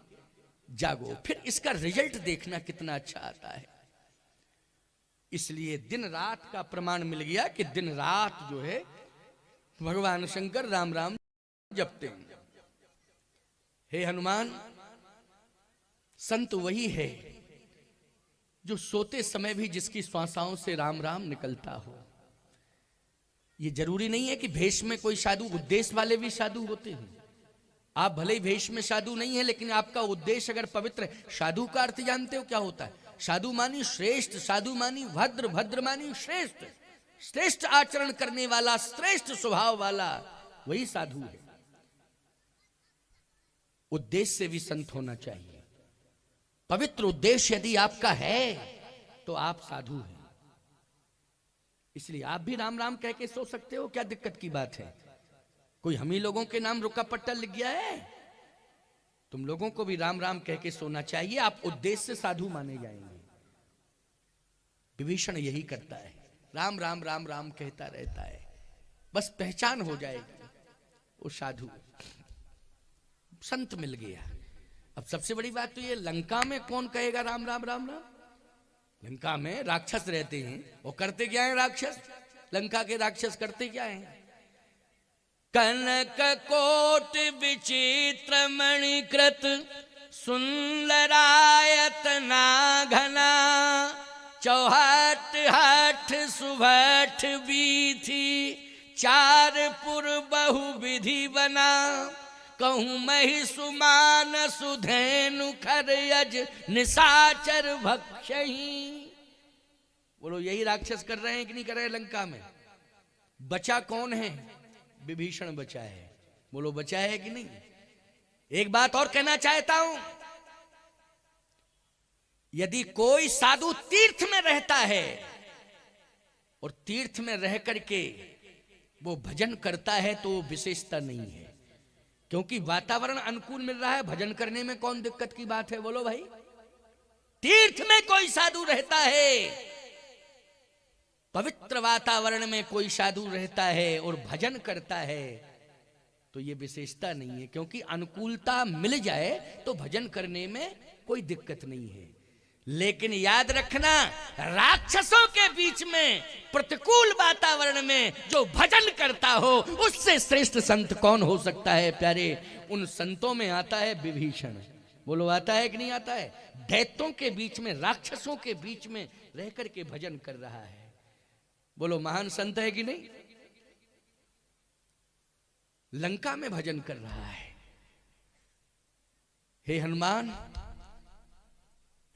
जागो। फिर इसका रिजल्ट देखना कितना अच्छा आता है। इसलिए दिन रात का प्रमाण मिल गया कि दिन रात जो है भगवान शंकर राम राम जपते हैं। हे हनुमान, संत वही है जो सोते समय भी जिसकी श्वासाओं से राम राम निकलता हो। ये जरूरी नहीं है कि भेष में कोई साधु, उद्देश्य वाले भी साधु होते हैं। आप भले ही भेष में साधु नहीं है लेकिन आपका उद्देश्य अगर पवित्र है। साधु का अर्थ जानते हो क्या होता है? साधु मानी श्रेष्ठ, साधु मानी भद्र, भद्र मानी श्रेष्ठ, श्रेष्ठ आचरण करने वाला, श्रेष्ठ स्वभाव वाला, वही साधु है। उद्देश्य से भी संत होना चाहिए। पवित्र उद्देश्य यदि आपका है तो आप साधु हैं। इसलिए आप भी राम राम कह के सो सकते हो, क्या दिक्कत की बात है? कोई हम ही लोगों के नाम रुका पट्टा लिख गया है? तुम लोगों को भी राम राम कह के सोना चाहिए। आप उद्देश्य से साधु माने जाएंगे। विभीषण यही करता है, राम राम राम राम कहता रहता है, बस पहचान हो जाएगी वो साधु, संत मिल गया। अब सबसे बड़ी बात तो ये, लंका में कौन कहेगा राम राम राम राम? लंका में राक्षस रहते हैं। वो करते क्या है राक्षस? लंका के राक्षस करते क्या है? कनक कोट विचित्र मणिकृत सुंदरायतना घना, चौहट हठ सुभठ बीथी, चार पुर बहु विधि बना, कहूं मही सुमान सुधेनु खरयज निशाचर भक्षही। बोलो, यही राक्षस कर रहे हैं कि नहीं कर रहे? लंका में बचा कौन है? विभीषण बचा है। बोलो, बचा है कि नहीं? एक बात और कहना चाहता हूं, यदि कोई साधु तीर्थ में रहता है और तीर्थ में रह करके वो भजन करता है तो वो विशेषता नहीं है, क्योंकि वातावरण अनुकूल मिल रहा है। भजन करने में कौन दिक्कत की बात है? बोलो भाई। तीर्थ में कोई साधु रहता है, पवित्र वातावरण में कोई साधु रहता है और भजन करता है तो ये विशेषता नहीं है, क्योंकि अनुकूलता मिल जाए तो भजन करने में कोई दिक्कत नहीं है। लेकिन याद रखना, राक्षसों के बीच में प्रतिकूल वातावरण में जो भजन करता हो उससे श्रेष्ठ संत कौन हो सकता है? प्यारे, उन संतों में आता है विभीषण। बोलो, आता है कि नहीं आता है? दैत्यों के बीच में, राक्षसों के बीच में रह करके भजन कर रहा है। बोलो, महान संत है कि नहीं? लंका में भजन कर रहा है। हे हनुमान,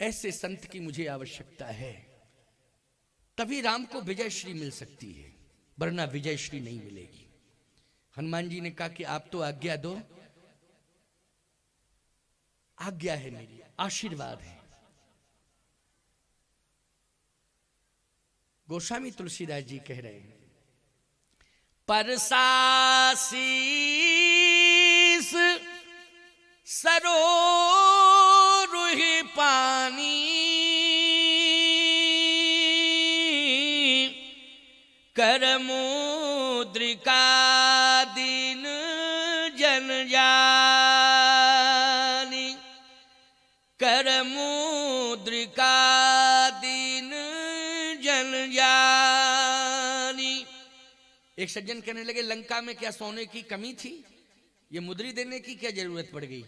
ऐसे संत की मुझे आवश्यकता है, तभी राम को विजय श्री मिल सकती है, वरना विजय श्री नहीं मिलेगी। हनुमान जी ने कहा कि आप तो आज्ञा दो। आज्ञा है मेरी, आशीर्वाद है। गोस्वामी तुलसीदास जी कह रहे हैं, परसासीस सरोरुहि पानी, करमुद्रिका दीन जन जानी, करमुद्रिका दीन जन जानी। एक सज्जन कहने लगे, लंका में क्या सोने की कमी थी? ये मुद्री देने की क्या जरूरत पड़ गई?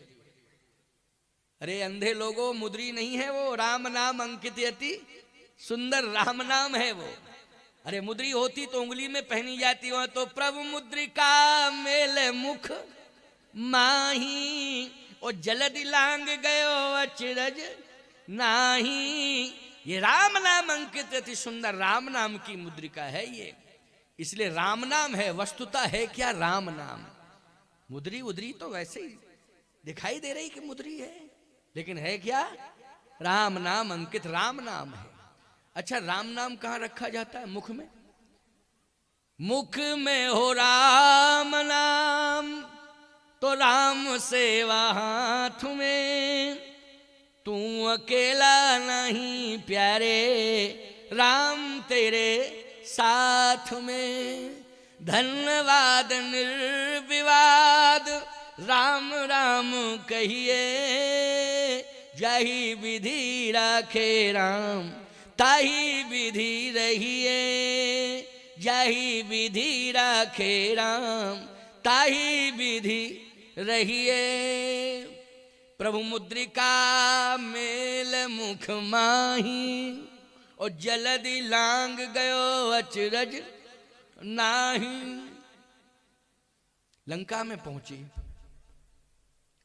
अरे अंधे लोगों, मुद्री नहीं है वो, राम नाम अंकित यति सुंदर राम नाम है वो। अरे मुद्री होती तो उंगली में पहनी जाती हो, तो प्रभु मुद्रिका मेल मुख माही, और जलदि लांग गयो अचरज नाही। ये राम नाम अंकित अति सुंदर राम नाम की मुद्रिका है ये, इसलिए राम नाम है। वस्तुता है क्या? राम नाम। मुद्री उद्री तो वैसे ही दिखाई दे रही कि मुद्री है, लेकिन है क्या? राम नाम अंकित राम नाम है। अच्छा, राम नाम कहाँ रखा जाता है? मुख में। मुख में हो राम नाम तो राम सेवा हाथ में, तू अकेला नहीं प्यारे राम तेरे साथ में। धन्यवाद निर्विवाद राम राम कहिए, जाहि विधि राखे राम ताहि विधि रहिए, जाहि विधि राखे राम ताहि विधि रहिए। प्रभु मुद्रिका मेल मुख माही, और जलदि लांग गयो अचरज नाही। लंका में पहुंची।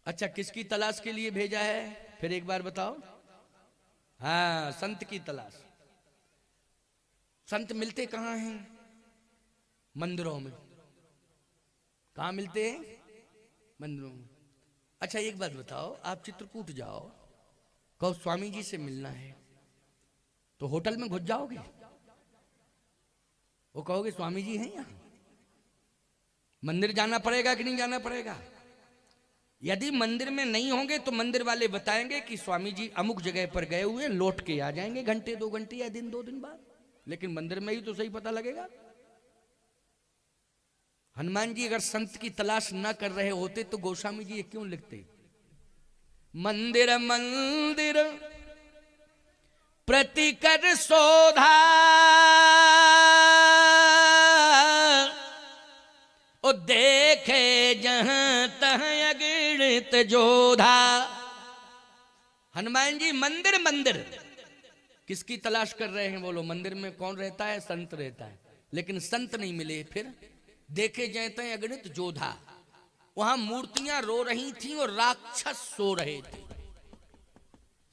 अच्छा, किसकी तलाश के लिए भेजा है? फिर एक बार बताओ। हाँ, संत की तलाश। संत मिलते कहाँ हैं? मंदिरों में। कहाँ मिलते हैं? मंदिरों में। अच्छा, एक बात बताओ, आप चित्रकूट जाओ, कहो स्वामी जी से मिलना है, तो होटल में घुस जाओगे? वो कहोगे स्वामी जी हैं यहाँ? मंदिर जाना पड़ेगा कि नहीं जाना पड़ेगा? यदि मंदिर में नहीं होंगे तो मंदिर वाले बताएंगे कि स्वामी जी अमुक जगह पर गए हुए, लौट के आ जाएंगे घंटे 2 घंटे या दिन 2 दिन बाद। लेकिन मंदिर में ही तो सही पता लगेगा। हनुमान जी अगर संत की तलाश ना कर रहे होते तो गोस्वामी जी ये क्यों लिखते? मंदिर मंदिर प्रतिकर शोधा, ओ देखे जहां तहां अगणित जोधा। हनुमान जी मंदिर मंदिर किसकी तलाश कर रहे हैं? बोलो, मंदिर में कौन रहता है? संत रहता है। लेकिन संत नहीं मिले। फिर देखे जाते अगणित जोधा, वहां मूर्तियां रो रही थी और राक्षस सो रहे थे।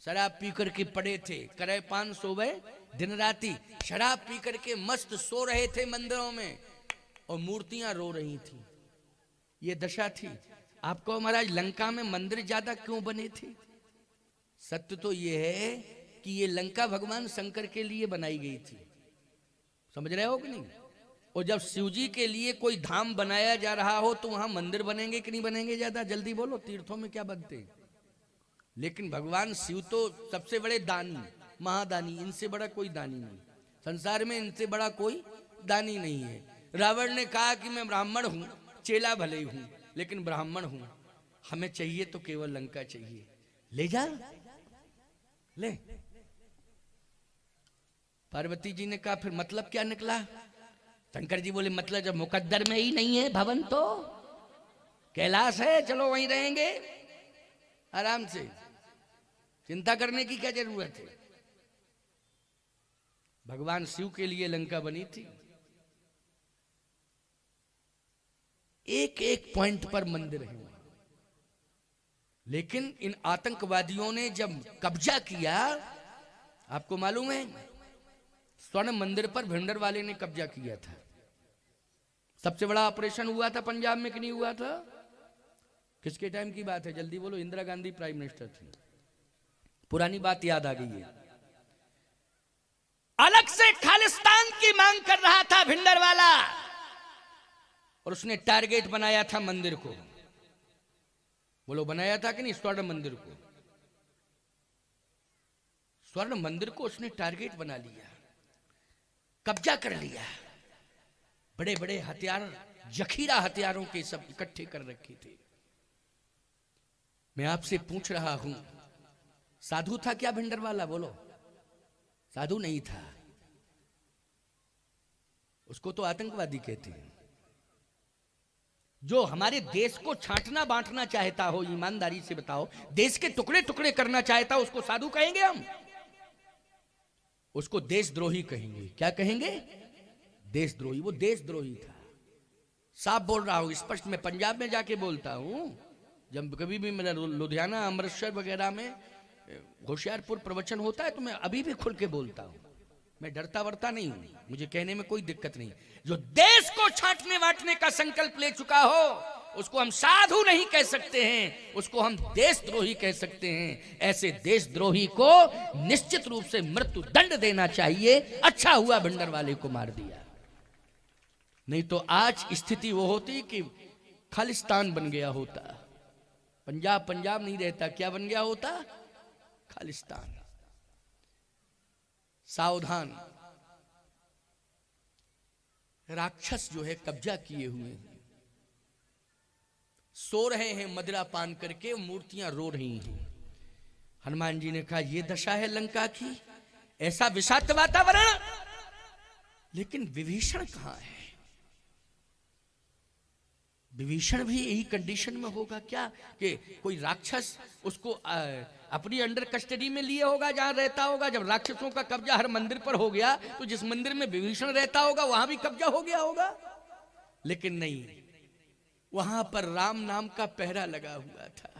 शराब पीकर के पड़े थे, करे पान सोवे दिन राती, शराब पीकर के मस्त सो रहे थे मंदिरों में, और मूर्तियां रो रही थी। ये दशा थी। आपको महाराज लंका में मंदिर ज्यादा क्यों बने थे? सत्य तो ये है कि ये लंका भगवान शंकर के लिए बनाई गई थी। समझ रहे हो कि नहीं? और जब शिव जी के लिए कोई धाम बनाया जा रहा हो तो वहां मंदिर बनेंगे कि नहीं बनेंगे? ज्यादा जल्दी बोलो, तीर्थों में क्या बनते हैं? लेकिन भगवान शिव तो सबसे बड़े दानी, महादानी, इनसे बड़ा कोई दानी नहीं संसार में, इनसे बड़ा कोई दानी नहीं है। रावण ने कहा कि मैं ब्राह्मण हूं, चेला भले ही हूं, लेकिन ब्राह्मण हूं, हमें चाहिए तो केवल लंका चाहिए। ले जा, ले। पार्वती जी ने कहा फिर मतलब क्या निकला? शंकर जी बोले मतलब जब मुकद्दर में ही नहीं है भवन, तो कैलाश है, चलो वहीं रहेंगे आराम से, चिंता करने की क्या जरूरत है। भगवान शिव के लिए लंका बनी थी। एक एक पॉइंट पर मंदिर है, लेकिन इन आतंकवादियों ने जब कब्जा किया, आपको मालूम है स्वर्ण मंदिर पर भिंडर वाले ने कब्जा किया था। सबसे बड़ा ऑपरेशन हुआ था पंजाब में कि नहीं हुआ था? किसके टाइम की बात है? जल्दी बोलो। इंदिरा गांधी प्राइम मिनिस्टर थी। पुरानी बात याद आ गई है। अलग से खालिस्तान की मांग कर रहा था भिंडरवाला, और उसने टारगेट बनाया था मंदिर को। बोलो बनाया था कि नहीं? स्वर्ण मंदिर को, स्वर्ण मंदिर को उसने टारगेट बना लिया, कब्जा कर लिया। बड़े बड़े हथियार, जखीरा हथियारों के सब इकट्ठे कर रखे थे। मैं आपसे पूछ रहा हूं, साधु था क्या भिंडरवाला? बोलो, साधु नहीं था, उसको तो आतंकवादी कहते हैं। जो हमारे देश को छांटना बांटना चाहता हो, ईमानदारी से बताओ, देश के टुकड़े टुकड़े करना चाहता हो, उसको साधु कहेंगे हम? उसको देशद्रोही कहेंगे। क्या कहेंगे? देशद्रोही। वो देशद्रोही था, साफ बोल रहा हूं, स्पष्ट। मैं पंजाब में जाके बोलता हूं, जब कभी भी मेरा लुधियाना, अमृतसर वगैरह में, होशियारपुर प्रवचन होता है, तो मैं अभी भी खुल के बोलता हूं। मैं डरता वरता नहीं हूं, मुझे कहने में कोई दिक्कत नहीं। जो देश को छांटने बांटने का संकल्प ले चुका हो, उसको हम साधु नहीं कह सकते हैं, उसको हम देशद्रोही कह सकते हैं। ऐसे देशद्रोही को निश्चित रूप से मृत्यु दंड देना चाहिए। अच्छा हुआ भिंडरवाले को मार दिया, नहीं तो आज स्थिति वो होती कि खालिस्तान बन गया होता। पंजाब पंजाब नहीं रहता, क्या बन गया होता? खालिस्तान। सावधान, राक्षस जो है कब्जा किए हुए हैं, सो रहे हैं मदिरा पान करके, मूर्तियां रो रही हैं। हनुमान जी ने कहा, यह दशा है लंका की, ऐसा विषाक्त वातावरण, लेकिन विभीषण कहां है? विभीषण भी यही कंडीशन में होगा क्या कि कोई राक्षस उसको अपनी अंडर कस्टडी में लिए होगा, जहां रहता होगा? जब राक्षसों का कब्जा हर मंदिर पर हो गया, तो जिस मंदिर में विभीषण रहता होगा वहां भी कब्जा हो गया होगा। लेकिन नहीं, वहां पर राम नाम का पहरा लगा हुआ था।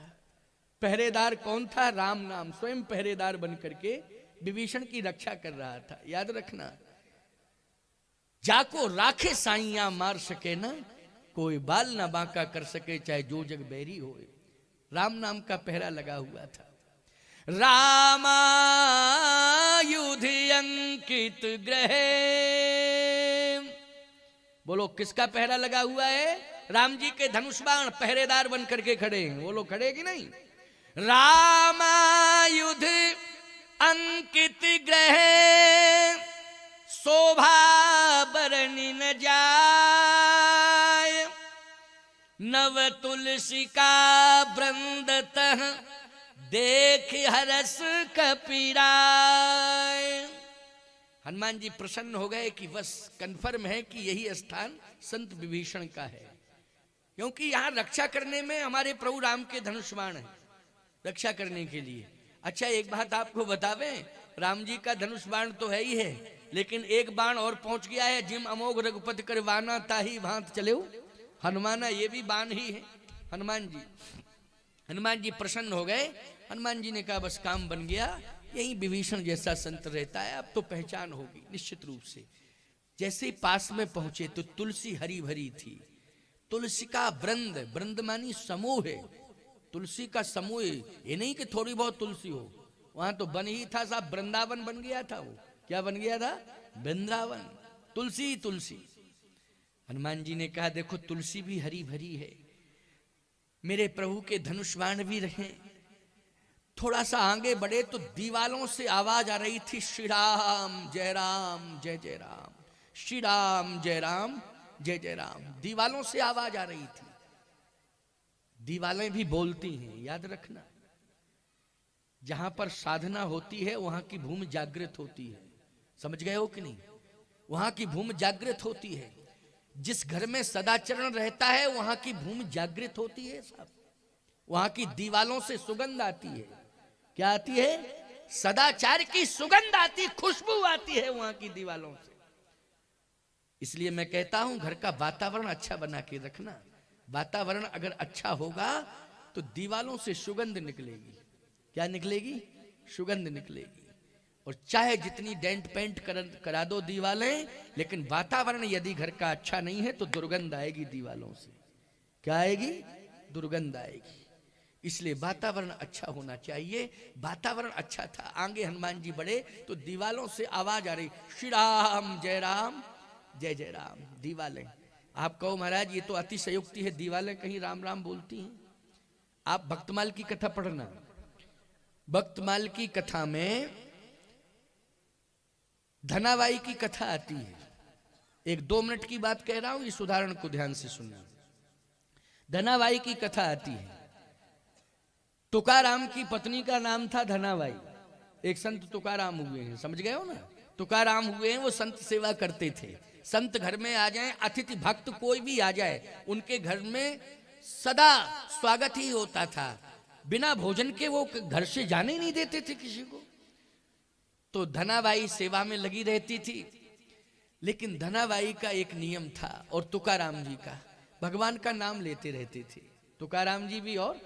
पहरेदार कौन था? राम नाम, स्वयं पहरेदार बन करके विभीषण की रक्षा कर रहा था। याद रखना, जाको राखे साइया मार सके ना, कोई बाल ना बांका कर सके, चाहे जो जग बैरी होए। राम नाम का पहरा लगा हुआ था। रामायुध अंकित ग्रह, बोलो किसका पहरा लगा हुआ है? राम जी के धनुष बाण पहरेदार बन करके खड़े हैं। बोलो खड़े कि नहीं? रामायुध अंकित ग्रह, शोभा बरनि न जाय, नव तुलसी का वृंद तह, देख हरस कपीराय। हनुमान जी प्रसन्न हो गए कि बस कंफर्म है कि यही स्थान संत विभीषण का है, क्योंकि यहां रक्षा करने में हमारे प्रभु राम के धनुष बाण है, रक्षा करने के लिए। अच्छा, एक बात आपको बतावें, राम जी का धनुष बाण तो है ही है, लेकिन एक बाण और पहुंच गया है। जिम अमोघ रघुपति करवाना, ताही भांत चले हनुमाना, ये भी बाण ही है। हनुमान जी प्रसन्न हो गए। हनुमान जी ने कहा बस काम बन गया, यही विभीषण जैसा संत रहता है, अब तो पहचान होगी निश्चित रूप से। जैसे ही पास में पहुंचे तो तुलसी हरी भरी थी। तुलसी का वृंद, वृंद मानी समूह है, तुलसी का समूह, ये नहीं कि थोड़ी बहुत तुलसी हो। वहां तो बन ही था साहब, वृंदावन बन गया था। वो क्या बन गया था? वृंदावन। तुलसी तुलसी। हनुमान जी ने कहा देखो तुलसी भी हरी भरी है, मेरे प्रभु के धनुष बाण भी रहे। थोड़ा सा आगे बढ़े तो दीवालों से आवाज आ रही थी, श्री राम जय राम जय जय राम, श्री राम जय राम जय जय राम। दीवालों से आवाज आ रही थी। दीवालें भी बोलती हैं, याद रखना। जहां पर साधना होती है वहां की भूमि जागृत होती है। समझ गए हो कि नहीं? वहां की भूमि जागृत होती है। जिस घर में सदाचरण रहता है वहां की भूमि जागृत होती है साहब। वहां की दीवालों से सुगंध आती है। क्या आती है? सदाचार की सुगंध आती, खुशबू आती है वहां की दीवालों से। इसलिए मैं कहता हूं घर का वातावरण अच्छा बना के रखना। वातावरण अगर अच्छा होगा तो दीवालों से सुगंध निकलेगी। क्या निकलेगी? सुगंध निकलेगी। और चाहे जितनी डेंट पेंट करा दो दीवालें, लेकिन वातावरण यदि घर का अच्छा नहीं है तो दुर्गंध आएगी दीवालों से। क्या आएगी? दुर्गंध आएगी। इसलिए वातावरण अच्छा होना चाहिए। वातावरण अच्छा था, आगे हनुमान जी बढ़े तो दीवालों से आवाज आ रही, श्री राम जय राम जय जय राम। दीवालें, आप कहो महाराज ये तो अतिशयोक्ति है, दीवालें कहीं राम राम बोलती हैं? आप भक्तमाल की कथा पढ़ना, भक्तमाल की कथा में धनाबाई की कथा आती है। एक 2 मिनट की बात कह रहा हूं, इस उदाहरण को ध्यान से सुनना। धनाबाई की कथा आती है। तुकाराम की पत्नी का नाम था धनाबाई। एक संत तुकाराम हुए हैं, समझ गए हो ना? तुकाराम हुए हैं, वो संत सेवा करते थे। संत घर में आ जाए, अतिथि भक्त कोई भी आ जाए, उनके घर में सदा स्वागत ही होता था। बिना भोजन के वो घर से जाने ही नहीं देते थे किसी को। तो धनाबाई सेवा में लगी रहती थी। लेकिन धनाबाई का एक नियम था, और तुकाराम जी का, भगवान का नाम लेते रहते थे तुकाराम जी भी और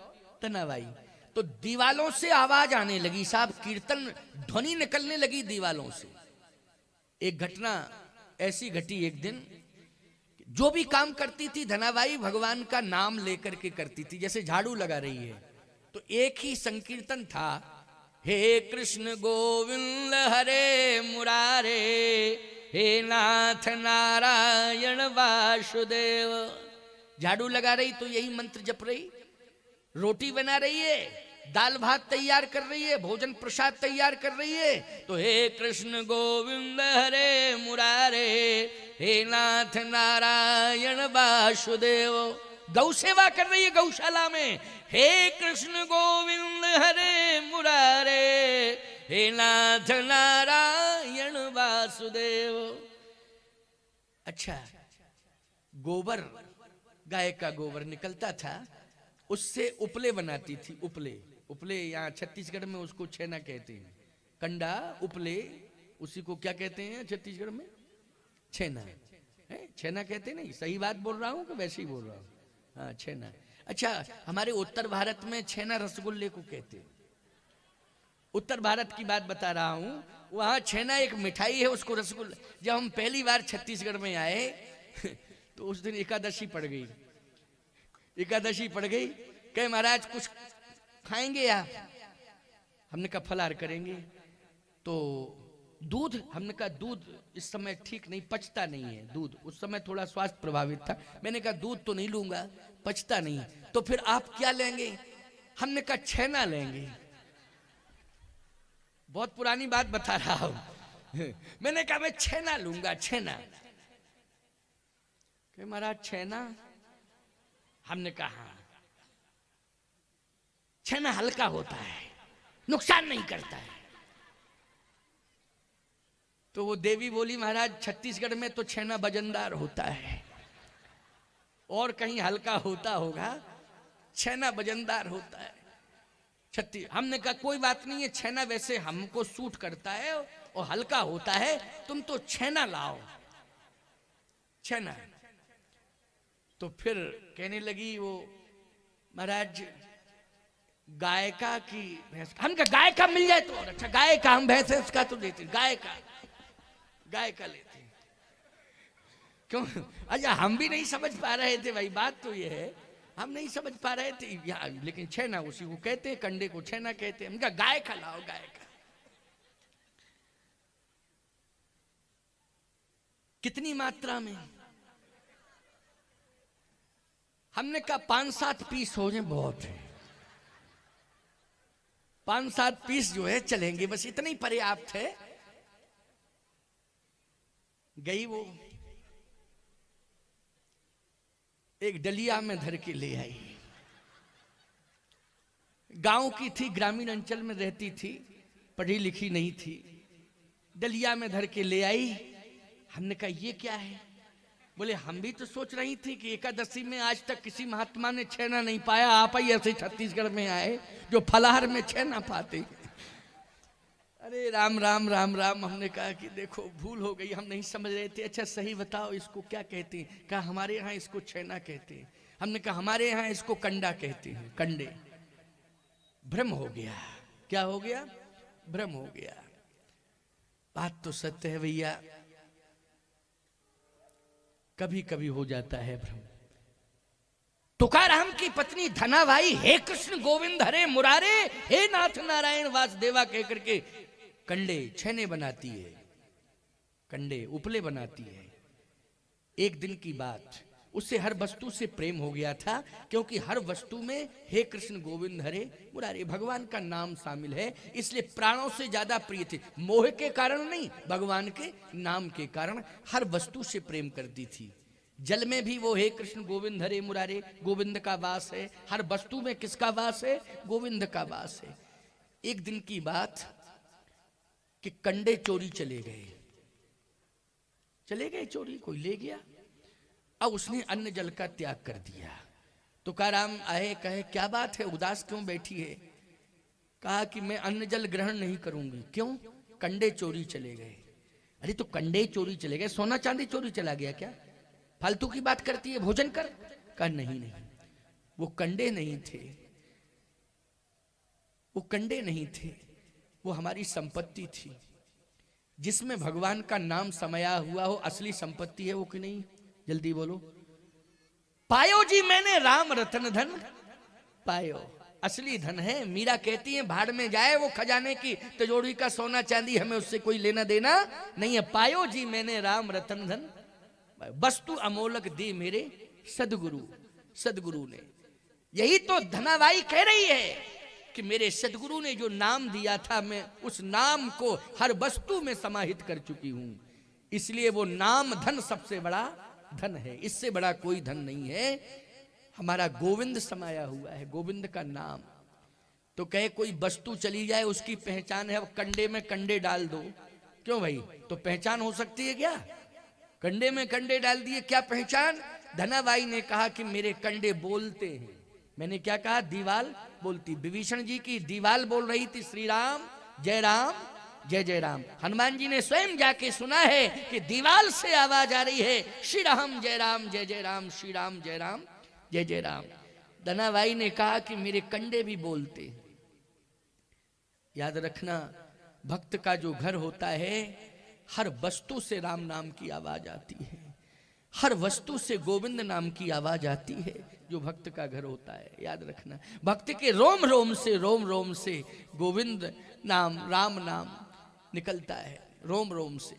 धनाबाई। तो दीवालों से आवाज आने लगी, साहब कीर्तन ध्वनि निकलने लगी दीवालों से। एक घटना ऐसी घटी एक दिन, जो भी काम करती थी धनाबाई भगवान का नाम लेकर के करती थी। जैसे झाड़ू लगा रही है तो एक ही संकीर्तन था, हे कृष्ण गोविंद हरे मुरारे, हे नाथ नारायण वासुदेव। झाड़ू लगा रही तो यही मंत्र जप रही, रोटी बना रही है, दाल भात तैयार कर रही है, भोजन प्रसाद तैयार कर रही है, तो हे कृष्ण गोविंद हरे मुरारे, हे नाथ नारायण वासुदेव। गौ सेवा कर रही है गौशाला में, हे कृष्ण गोविंद हरे मुरारे, हे नाथ नारायण वासुदेव। अच्छा, गोबर, गाय का गोबर निकलता था, उससे उपले बनाती थी। उपले, उपले यहाँ छत्तीसगढ़ में उसको छेना कहते हैं। कंडा उपले, उसी को क्या कहते हैं छत्तीसगढ़ में? छेना है। छेना कहते नहीं, सही बात बोल रहा हूँ कि वैसे ही बोल रहा हूँ? हाँ, छेना। अच्छा, हमारे उत्तर भारत में छेना रसगुल्ले को कहते हैं। उत्तर भारत की बात बता रहा हूँ, वहाँ छेना एक मिठाई है, उसको रसगुल्ला। जब हम पहली बार छत्तीसगढ़ में आए तो उस दिन एकादशी पड़ गई। एकादशी पड़ गई, कहे महाराज कुछ खाएंगे आप? हमने कहा फलाहार करेंगे। तो दूध, हमने कहा दूध इस समय ठीक नहीं, पचता नहीं है दूध। उस समय थोड़ा स्वास्थ्य प्रभावित था। मैंने कहा दूध तो नहीं लूंगा, पचता नहीं। तो फिर आप क्या लेंगे? हमने कहा छेना लेंगे। बहुत पुरानी बात बता रहा हूं। मैंने कहा मैं छेना लूंगा, छेना। महाराज छेना? हमने कहा छेना हल्का होता है, नुकसान नहीं करता है। तो वो देवी बोली महाराज छत्तीसगढ़ में तो छेना वजनदार होता है, और कहीं हल्का होता होगा, छेना वजनदार होता है। हमने कहा कोई बात नहीं है, छेना वैसे हमको सूट करता है और हल्का होता है, तुम तो छेना लाओ, छेना। तो फिर कहने लगी वो महाराज गाय का की भैंस का? हम कहा गाय का मिल जाए तो और अच्छा, गाय का, हम भैंस का तो देते, गाय का लेते। क्यों? अच्छा, हम भी नहीं समझ पा रहे थे भाई, बात तो ये है, हम नहीं समझ पा रहे थे यहाँ, लेकिन छेना उसी को कहते हैं, कंडे को छेना कहते हैं। हम कहा गाय का लाओ, गाय का। कितनी मात्रा में? हमने कहा 5-7 पीस हो जाए बहुत है, 5-7 पीस जो है चलेंगे, बस इतना ही पर्याप्त है। गई वो, एक डलिया में धर के ले आई। गांव की थी, ग्रामीण अंचल में रहती थी, पढ़ी लिखी नहीं थी। डलिया में धर के ले आई। हमने कहा ये क्या है? बोले हम भी तो सोच रही थी कि एकादशी में आज तक किसी महात्मा ने छेना नहीं पाया, आप ही ऐसे छत्तीसगढ़ में आए जो फलाहार में छेना पाते। अरे राम राम राम राम। हमने कहा कि देखो भूल हो गई, हम नहीं समझ रहे थे। अच्छा सही बताओ इसको क्या कहते हैं? कहा हमारे यहाँ इसको छेना कहते हैं। हमने कहा हमारे यहाँ इसको कंडा कहते हैं, कंडे। भ्रम हो गया। क्या हो गया? भ्रम हो गया। बात तो सत्य है भैया, कभी कभी हो जाता है भ्रम। तुकाराम की की पत्नी धनाबाई हे कृष्ण गोविंद हरे मुरारे हे नाथ नारायण वासुदेवा कहकर के कंडे छेने बनाती है, कंडे उपले बनाती है। एक दिन की बात, उससे हर वस्तु से प्रेम हो गया था, क्योंकि हर वस्तु में हे कृष्ण गोविंद हरे मुरारे भगवान का नाम शामिल है, इसलिए प्राणों से ज्यादा प्रिय थे। मोह के कारण नहीं, भगवान के नाम के कारण हर वस्तु से प्रेम करती थी। जल में भी वो हे कृष्ण गोविंद हरे मुरारे, गोविंद का वास है। हर वस्तु में किसका वास है? गोविंद का वास है। एक दिन की बात कि कंडे चोरी चले गए चोरी, कोई ले गया। अब उसने अन्न जल का त्याग कर दिया। तुकाराम आए, कहे क्या बात है, उदास क्यों बैठी है? कहा कि मैं अन्न जल ग्रहण नहीं करूंगी। क्यों? कंडे चोरी चले गए। अरे तो कंडे चोरी चले गए, सोना चांदी चोरी चला गया क्या? फालतू की बात करती है, भोजन कर। कहा नहीं, वो कंडे नहीं थे, वो कंडे नहीं थे, वो हमारी संपत्ति थी, जिसमें भगवान का नाम समाया हुआ हो। असली संपत्ति है वो कि नहीं? जल्दी बोलो। पायो जी मैंने राम रतन धन पायो, असली धन है। मीरा कहती है भाड़ में जाए वो खजाने की तिजोरी का सोना चांदी, हमें उससे कोई लेना देना नहीं है। पायो जी मैंने राम रतन धन, वस्तु अमोलक दी मेरे सदगुरु ने। यही तो धनाबाई कह रही है कि मेरे सदगुरु ने जो नाम दिया था, मैं उस नाम को हर वस्तु में समाहित कर चुकी हूं। इसलिए वो नाम धन सबसे बड़ा धन है, इससे बड़ा कोई धन नहीं है। हमारा गोविंद समाया हुआ है, गोविंद का नाम। तो कहे कोई वस्तु चली जाए, उसकी पहचान है, अब कंडे में कंडे डाल दो। क्यों भाई, तो पहचान हो सकती है क्या? कंडे में कंडे डाल दिए, क्या पहचान? धनाबाई ने कहा कि मेरे कंडे बोलते हैं। मैंने क्या कहा? दीवाल बोलती। विभीषण जी की दीवाल बोल रही थी श्री राम जय राम। हनुमान जी ने स्वयं जाके सुना है कि दीवाल से आवाज आ रही है श्री राम जय राम, श्री राम जय राम। धनाबाई ने कहा कि मेरे कंडे भी बोलते। याद रखना, भक्त का जो घर होता है, हर वस्तु से राम नाम की आवाज आती है, हर वस्तु से गोविंद नाम की आवाज आती है। जो भक्त का घर होता है, याद रखना, भक्त के रोम रोम से गोविंद नाम, राम नाम निकलता है, रोम रोम से।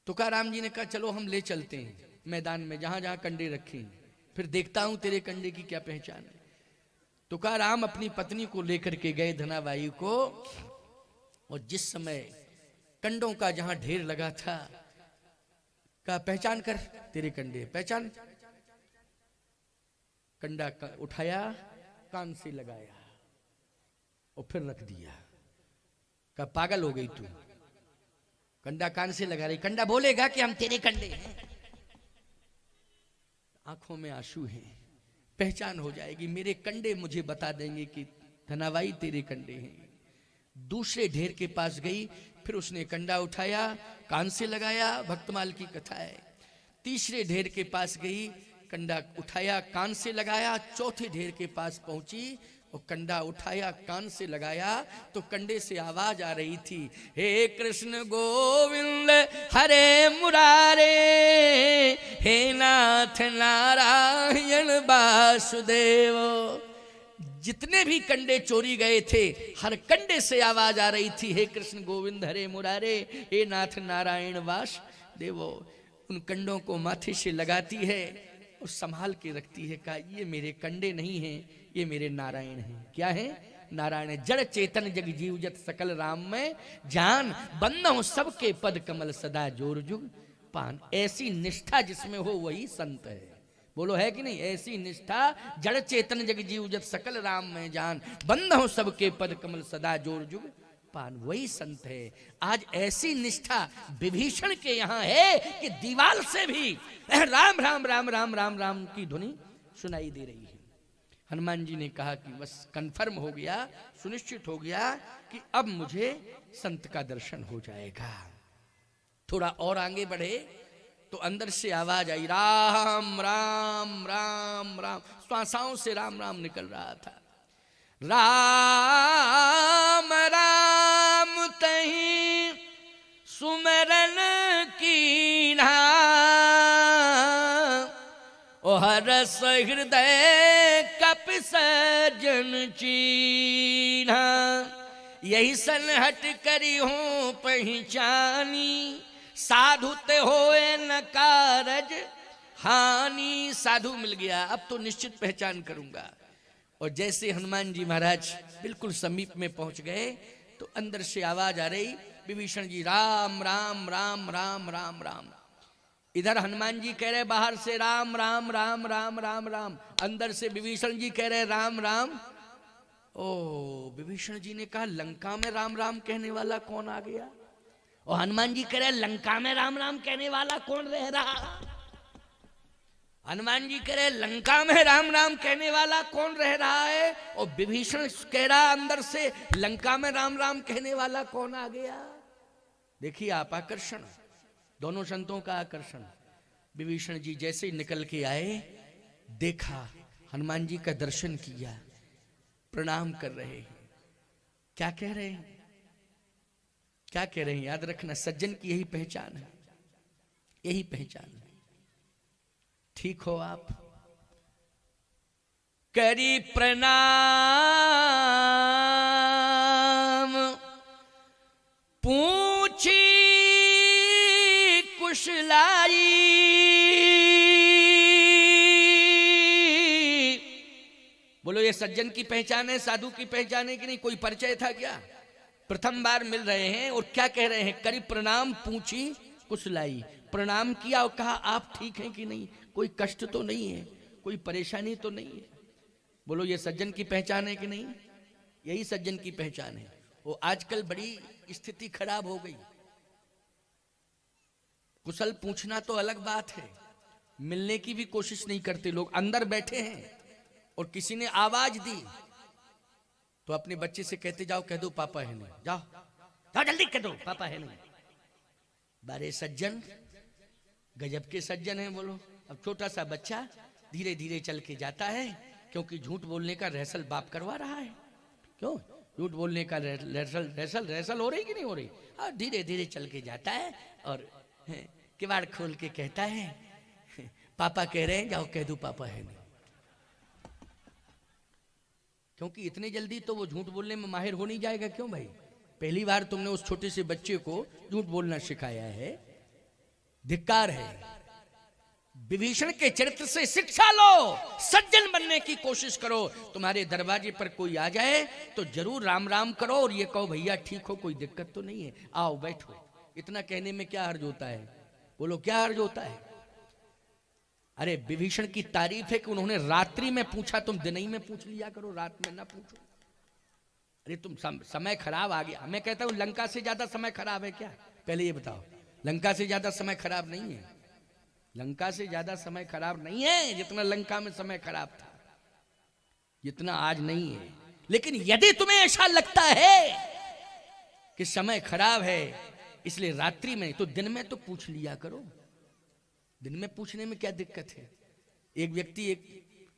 तुकाराम जी ने कहा चलो हम ले चलते हैं मैदान में, जहां जहां कंडे रखे हैं, फिर देखता हूं तेरे कंडे की क्या पहचान है। तुकाराम अपनी पत्नी को लेकर के गए धनाबाई को, और जिस समय कंडों का जहां ढेर लगा था, कहा पहचान कर तेरे कंडे, पहचान। कंडा उठाया, कान से लगाया और फिर रख दिया। कहा पागल हो गई तू, कंडा कान से लगा रही, कंडा बोलेगा कि हम तेरे कंडे हैं। आंखों में आंसू हैं, पहचान हो जाएगी, मेरे कंडे मुझे बता देंगे कि धनाबाई तेरे कंडे हैं। दूसरे ढेर के पास गई, फिर उसने कंडा उठाया, कान से लगाया, भक्तमाल की कथा है। तीसरे ढेर के पास गई, कंडा उठाया, कान से लगाया। चौथे ढेर के पास पहुंची और कंडा उठाया, कान से लगाया, तो कंडे से आवाज आ रही थी, हे कृष्ण गोविंद हरे मुरारे, हे नाथ नारायण वासुदेव। जितने भी कंडे चोरी गए थे, हर कंडे से आवाज आ रही थी, हे कृष्ण गोविंद हरे मुरारे, हे नाथ नारायण वासुदेव। उन कंडों को माथे से लगाती है और संभाल के रखती है। कहा ये मेरे कंडे नहीं हैं, ये मेरे नारायण हैं। क्या है? नारायण है। जड़ चेतन जग जीव जत सकल राम में जान, बंदो सबके पद कमल सदा जोर जुग पान। ऐसी निष्ठा जिसमें हो वही संत है। बोलो है कि नहीं? ऐसी निष्ठा, जड़ चेतन जग जीव जत सकल राम में जान, बंदो सबके पद कमल सदा जोर जुग पान, वही संत है। आज ऐसी निष्ठा विभीषण के यहाँ है कि दीवाल से भी राम राम राम राम राम राम की ध्वनि सुनाई दे रही है। हनुमान जी ने कहा कि बस कंफर्म हो गया, सुनिश्चित हो गया कि अब मुझे संत का दर्शन हो जाएगा। थोड़ा और आगे बढ़े तो अंदर से आवाज आई, राम राम राम राम। श्वासाओं से राम राम निकल रहा था। राम राम तहीं सुमरन कीन्हा, ओ हरस हृदय कप सज्जन चीन्हा, यही सनहट करी हो पहचानी, साधु ते होए न कारज हानि। साधु मिल गया, अब तो निश्चित पहचान करूंगा। और जैसे हनुमान जी महाराज बिल्कुल समीप में पहुंच गए तो अंदर से आवाज आ रही, विभीषण जी राम राम राम राम राम राम। इधर हनुमान जी कह रहे बाहर से राम राम राम राम राम राम, अंदर से विभीषण जी कह रहे राम राम। ओ विभीषण जी ने कहा लंका में राम राम कहने वाला कौन आ गया? और हनुमान जी कह रहे लंका में राम राम कहने वाला कौन रह रहा? हनुमान जी कह रहे लंका में राम राम कहने वाला कौन रह रहा है? और विभीषण कह रहा अंदर से लंका में राम राम कहने वाला कौन आ गया? देखिए आप आकर्षण, दोनों संतों का आकर्षण। विभीषण जी जैसे ही निकल के आए, देखा हनुमान जी का दर्शन किया, प्रणाम कर रहे हैं। क्या कह रहे हैं? क्या कह रहे हैं? याद रखना, सज्जन की यही पहचान है, यही पहचान है। ठीक हो आप? करी प्रणाम पूछी कुशलाई, बोलो ये सज्जन की पहचान है, साधु की पहचान है कि नहीं? कोई परिचय था क्या? प्रथम बार मिल रहे हैं और क्या कह रहे हैं? करी प्रणाम पूछी कुशलाई। प्रणाम किया और कहा आप ठीक हैं कि नहीं, कोई कष्ट तो नहीं है, कोई परेशानी तो नहीं है? बोलो ये सज्जन की पहचान है कि नहीं? यही सज्जन की पहचान है। वो आजकल बड़ी स्थिति खराब हो गई। कुशल पूछना तो अलग बात है, मिलने की भी कोशिश नहीं करते लोग। अंदर बैठे हैं और किसी ने आवाज दी तो अपने बच्चे से कहते जाओ कह दो पापा है नहीं, जाओ जाओ जल्दी कह दो पापा है नहीं। बारे सज्जन, गजब के सज्जन हैं। बोलो अब छोटा सा बच्चा धीरे धीरे चल के जाता है, क्योंकि झूठ बोलने का रिहर्सल बाप करवा रहा है। क्यों झूठ बोलने का रिहर्सल हो रही कि नहीं हो रही? और धीरे धीरे चल के जाता है और किवाड़ खोल के कहता है पापा कह रहे हैं जाओ कह दो पापा है नहीं। क्योंकि इतने जल्दी तो वो झूठ बोलने में माहिर हो नहीं जाएगा। क्यों भाई? पहली बार तुमने उस छोटे से बच्चे को झूठ बोलना सिखाया है, धिक्कार है। विभीषण के चरित्र से शिक्षा लो, सज्जन बनने की कोशिश करो। तुम्हारे दरवाजे पर कोई आ जाए तो जरूर राम राम करो और ये कहो भैया ठीक हो, कोई दिक्कत तो नहीं है, आओ बैठो। इतना कहने में क्या हर्ज होता है? बोलो क्या हर्ज होता है? अरे विभीषण की तारीफ है कि उन्होंने रात्रि में पूछा, तुम दिन ही में पूछ लिया करो, रात में ना पूछो। अरे तुम समय खराब आ गया। मैं कहता हूं लंका से ज्यादा समय खराब है क्या? पहले ये बताओ, लंका से ज्यादा समय खराब नहीं है। लंका से ज्यादा समय खराब नहीं है। जितना लंका में समय खराब था जितना आज नहीं है। लेकिन यदि तुम्हें ऐसा लगता है कि समय खराब है इसलिए रात्रि में, तो दिन में तो पूछ लिया करो। दिन में पूछने में क्या दिक्कत है? एक व्यक्ति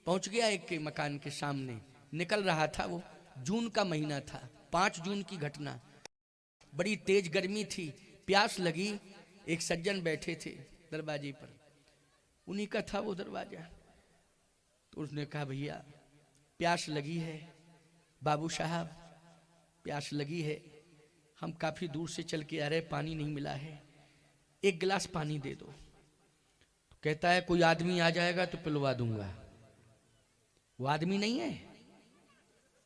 पहुंच गया एक के मकान के सामने, निकल रहा था, वो जून का महीना था, 5 जून की घटना, बड़ी तेज गर्मी थी, प्यास लगी। एक सज्जन बैठे थे दरवाजे पर, उन्हीं का था वो दरवाजा। तो उसने कहा भैया प्यास लगी है, बाबू साहब प्यास लगी है, हम काफी दूर से चल के आ रहे, पानी नहीं मिला है, एक गिलास पानी दे दो। तो कहता है कोई आदमी आ जाएगा तो पिलवा दूंगा। वो आदमी नहीं है।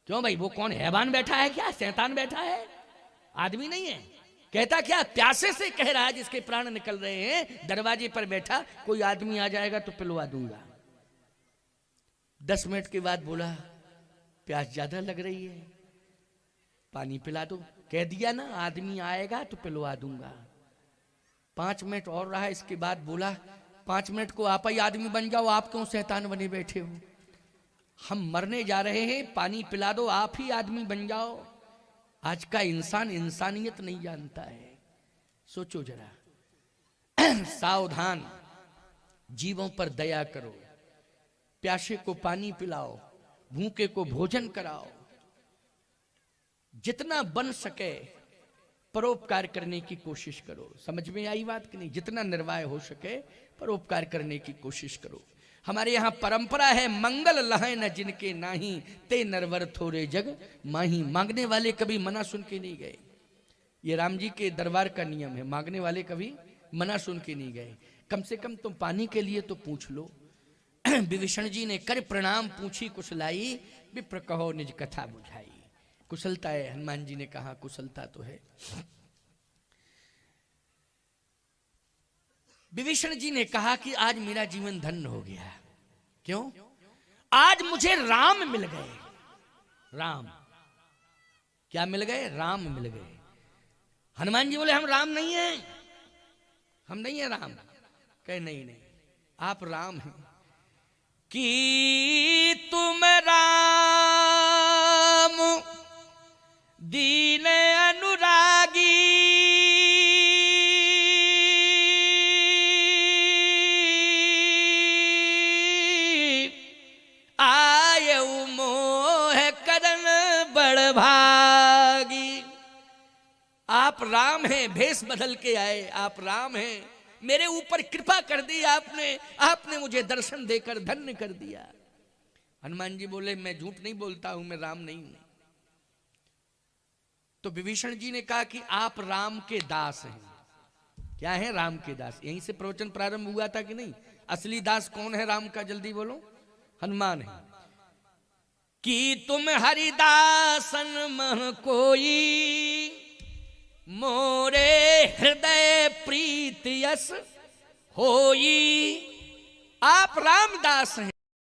क्यों भाई? वो कौन हैवान बैठा है क्या? शैतान बैठा है? आदमी नहीं है। कहता क्या? प्यासे से कह रहा है जिसके प्राण निकल रहे हैं, दरवाजे पर बैठा, कोई आदमी आ जाएगा तो पिलवा दूंगा। 10 मिनट के बाद बोला प्यास ज्यादा लग रही है, पानी पिला दो। कह दिया ना आदमी आएगा तो पिलवा दूंगा। 5 मिनट और रहा, इसके बाद बोला 5 मिनट को आप ही आदमी बन जाओ, आप क्यों शैतान बने बैठे हो? हम मरने जा रहे हैं, पानी पिला दो, आप ही आदमी बन जाओ। आज का इंसान इंसानियत नहीं जानता है। सोचो जरा। सावधान, जीवों पर दया करो, प्यासे को पानी पिलाओ, भूखे को भोजन कराओ। जितना बन सके परोपकार करने की कोशिश करो। समझ में आई बात कि नहीं? जितना निर्वाह हो सके परोपकार करने की कोशिश करो। हमारे यहाँ परंपरा है, मंगल लहै न जिनके नाही, ते नरवर थोड़े जग माही। मांगने वाले कभी मना सुन के नहीं गए। ये राम जी के दरबार का नियम है, मांगने वाले कभी मना सुन के नहीं गए। कम से कम तुम पानी के लिए तो पूछ लो। विभीषण जी ने कर प्रणाम पूछी कुशलाई, विप्र कहो निज कथा बुझाई। कुशलता है, हनुमान जी ने कहा कुशलता तो है। विभीषण जी ने कहा कि आज मेरा जीवन धन्य हो गया। क्यों? आज मुझे राम मिल गए। राम क्या मिल गए? राम मिल गए। हनुमान जी बोले हम राम नहीं हैं, हम नहीं है राम। कहे नहीं नहीं, आप राम हैं। कि तुम राम दीन अनुरागी, आयऊ मोह करन बड़ भागी। आप राम हैं, भेष बदल के आए, आप राम हैं, मेरे ऊपर कृपा कर दी आपने, आपने मुझे दर्शन देकर धन्य कर दिया। हनुमान जी बोले मैं झूठ नहीं बोलता हूं, मैं राम नहीं हूं। तो विभीषण जी ने कहा कि आप राम के दास हैं। क्या है? राम के दास। यहीं से प्रवचन प्रारंभ हुआ था कि नहीं? असली दास कौन है राम का? जल्दी बोलो। हनुमान है। कि तुम हरिदासन मह कोई, मोरे हृदय प्रीति यस होई। आप रामदास हैं।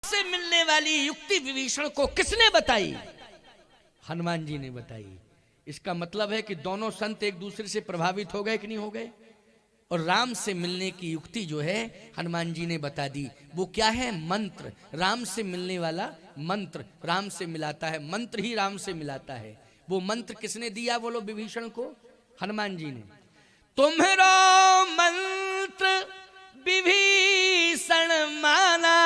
से मिलने वाली युक्ति विभीषण को किसने बताई? हनुमान जी ने बताई। इसका मतलब है कि दोनों संत एक दूसरे से प्रभावित हो गए कि नहीं हो गए? और राम से मिलने की युक्ति जो है हनुमान जी ने बता दी। वो क्या है? मंत्र। राम से मिलने वाला मंत्र राम से मिलाता है, मंत्र ही राम से मिलाता है। वो मंत्र किसने दिया बोलो विभीषण को? हनुमान जी ने। तुम्हारो मंत्र विभीषण माना,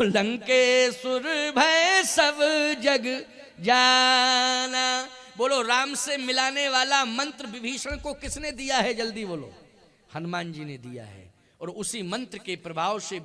लंकेशुर भय सब जग जाना। बोलो राम से मिलाने वाला मंत्र विभीषण को किसने दिया है? जल्दी बोलो। हनुमान जी ने दिया है। और उसी मंत्र के प्रभाव से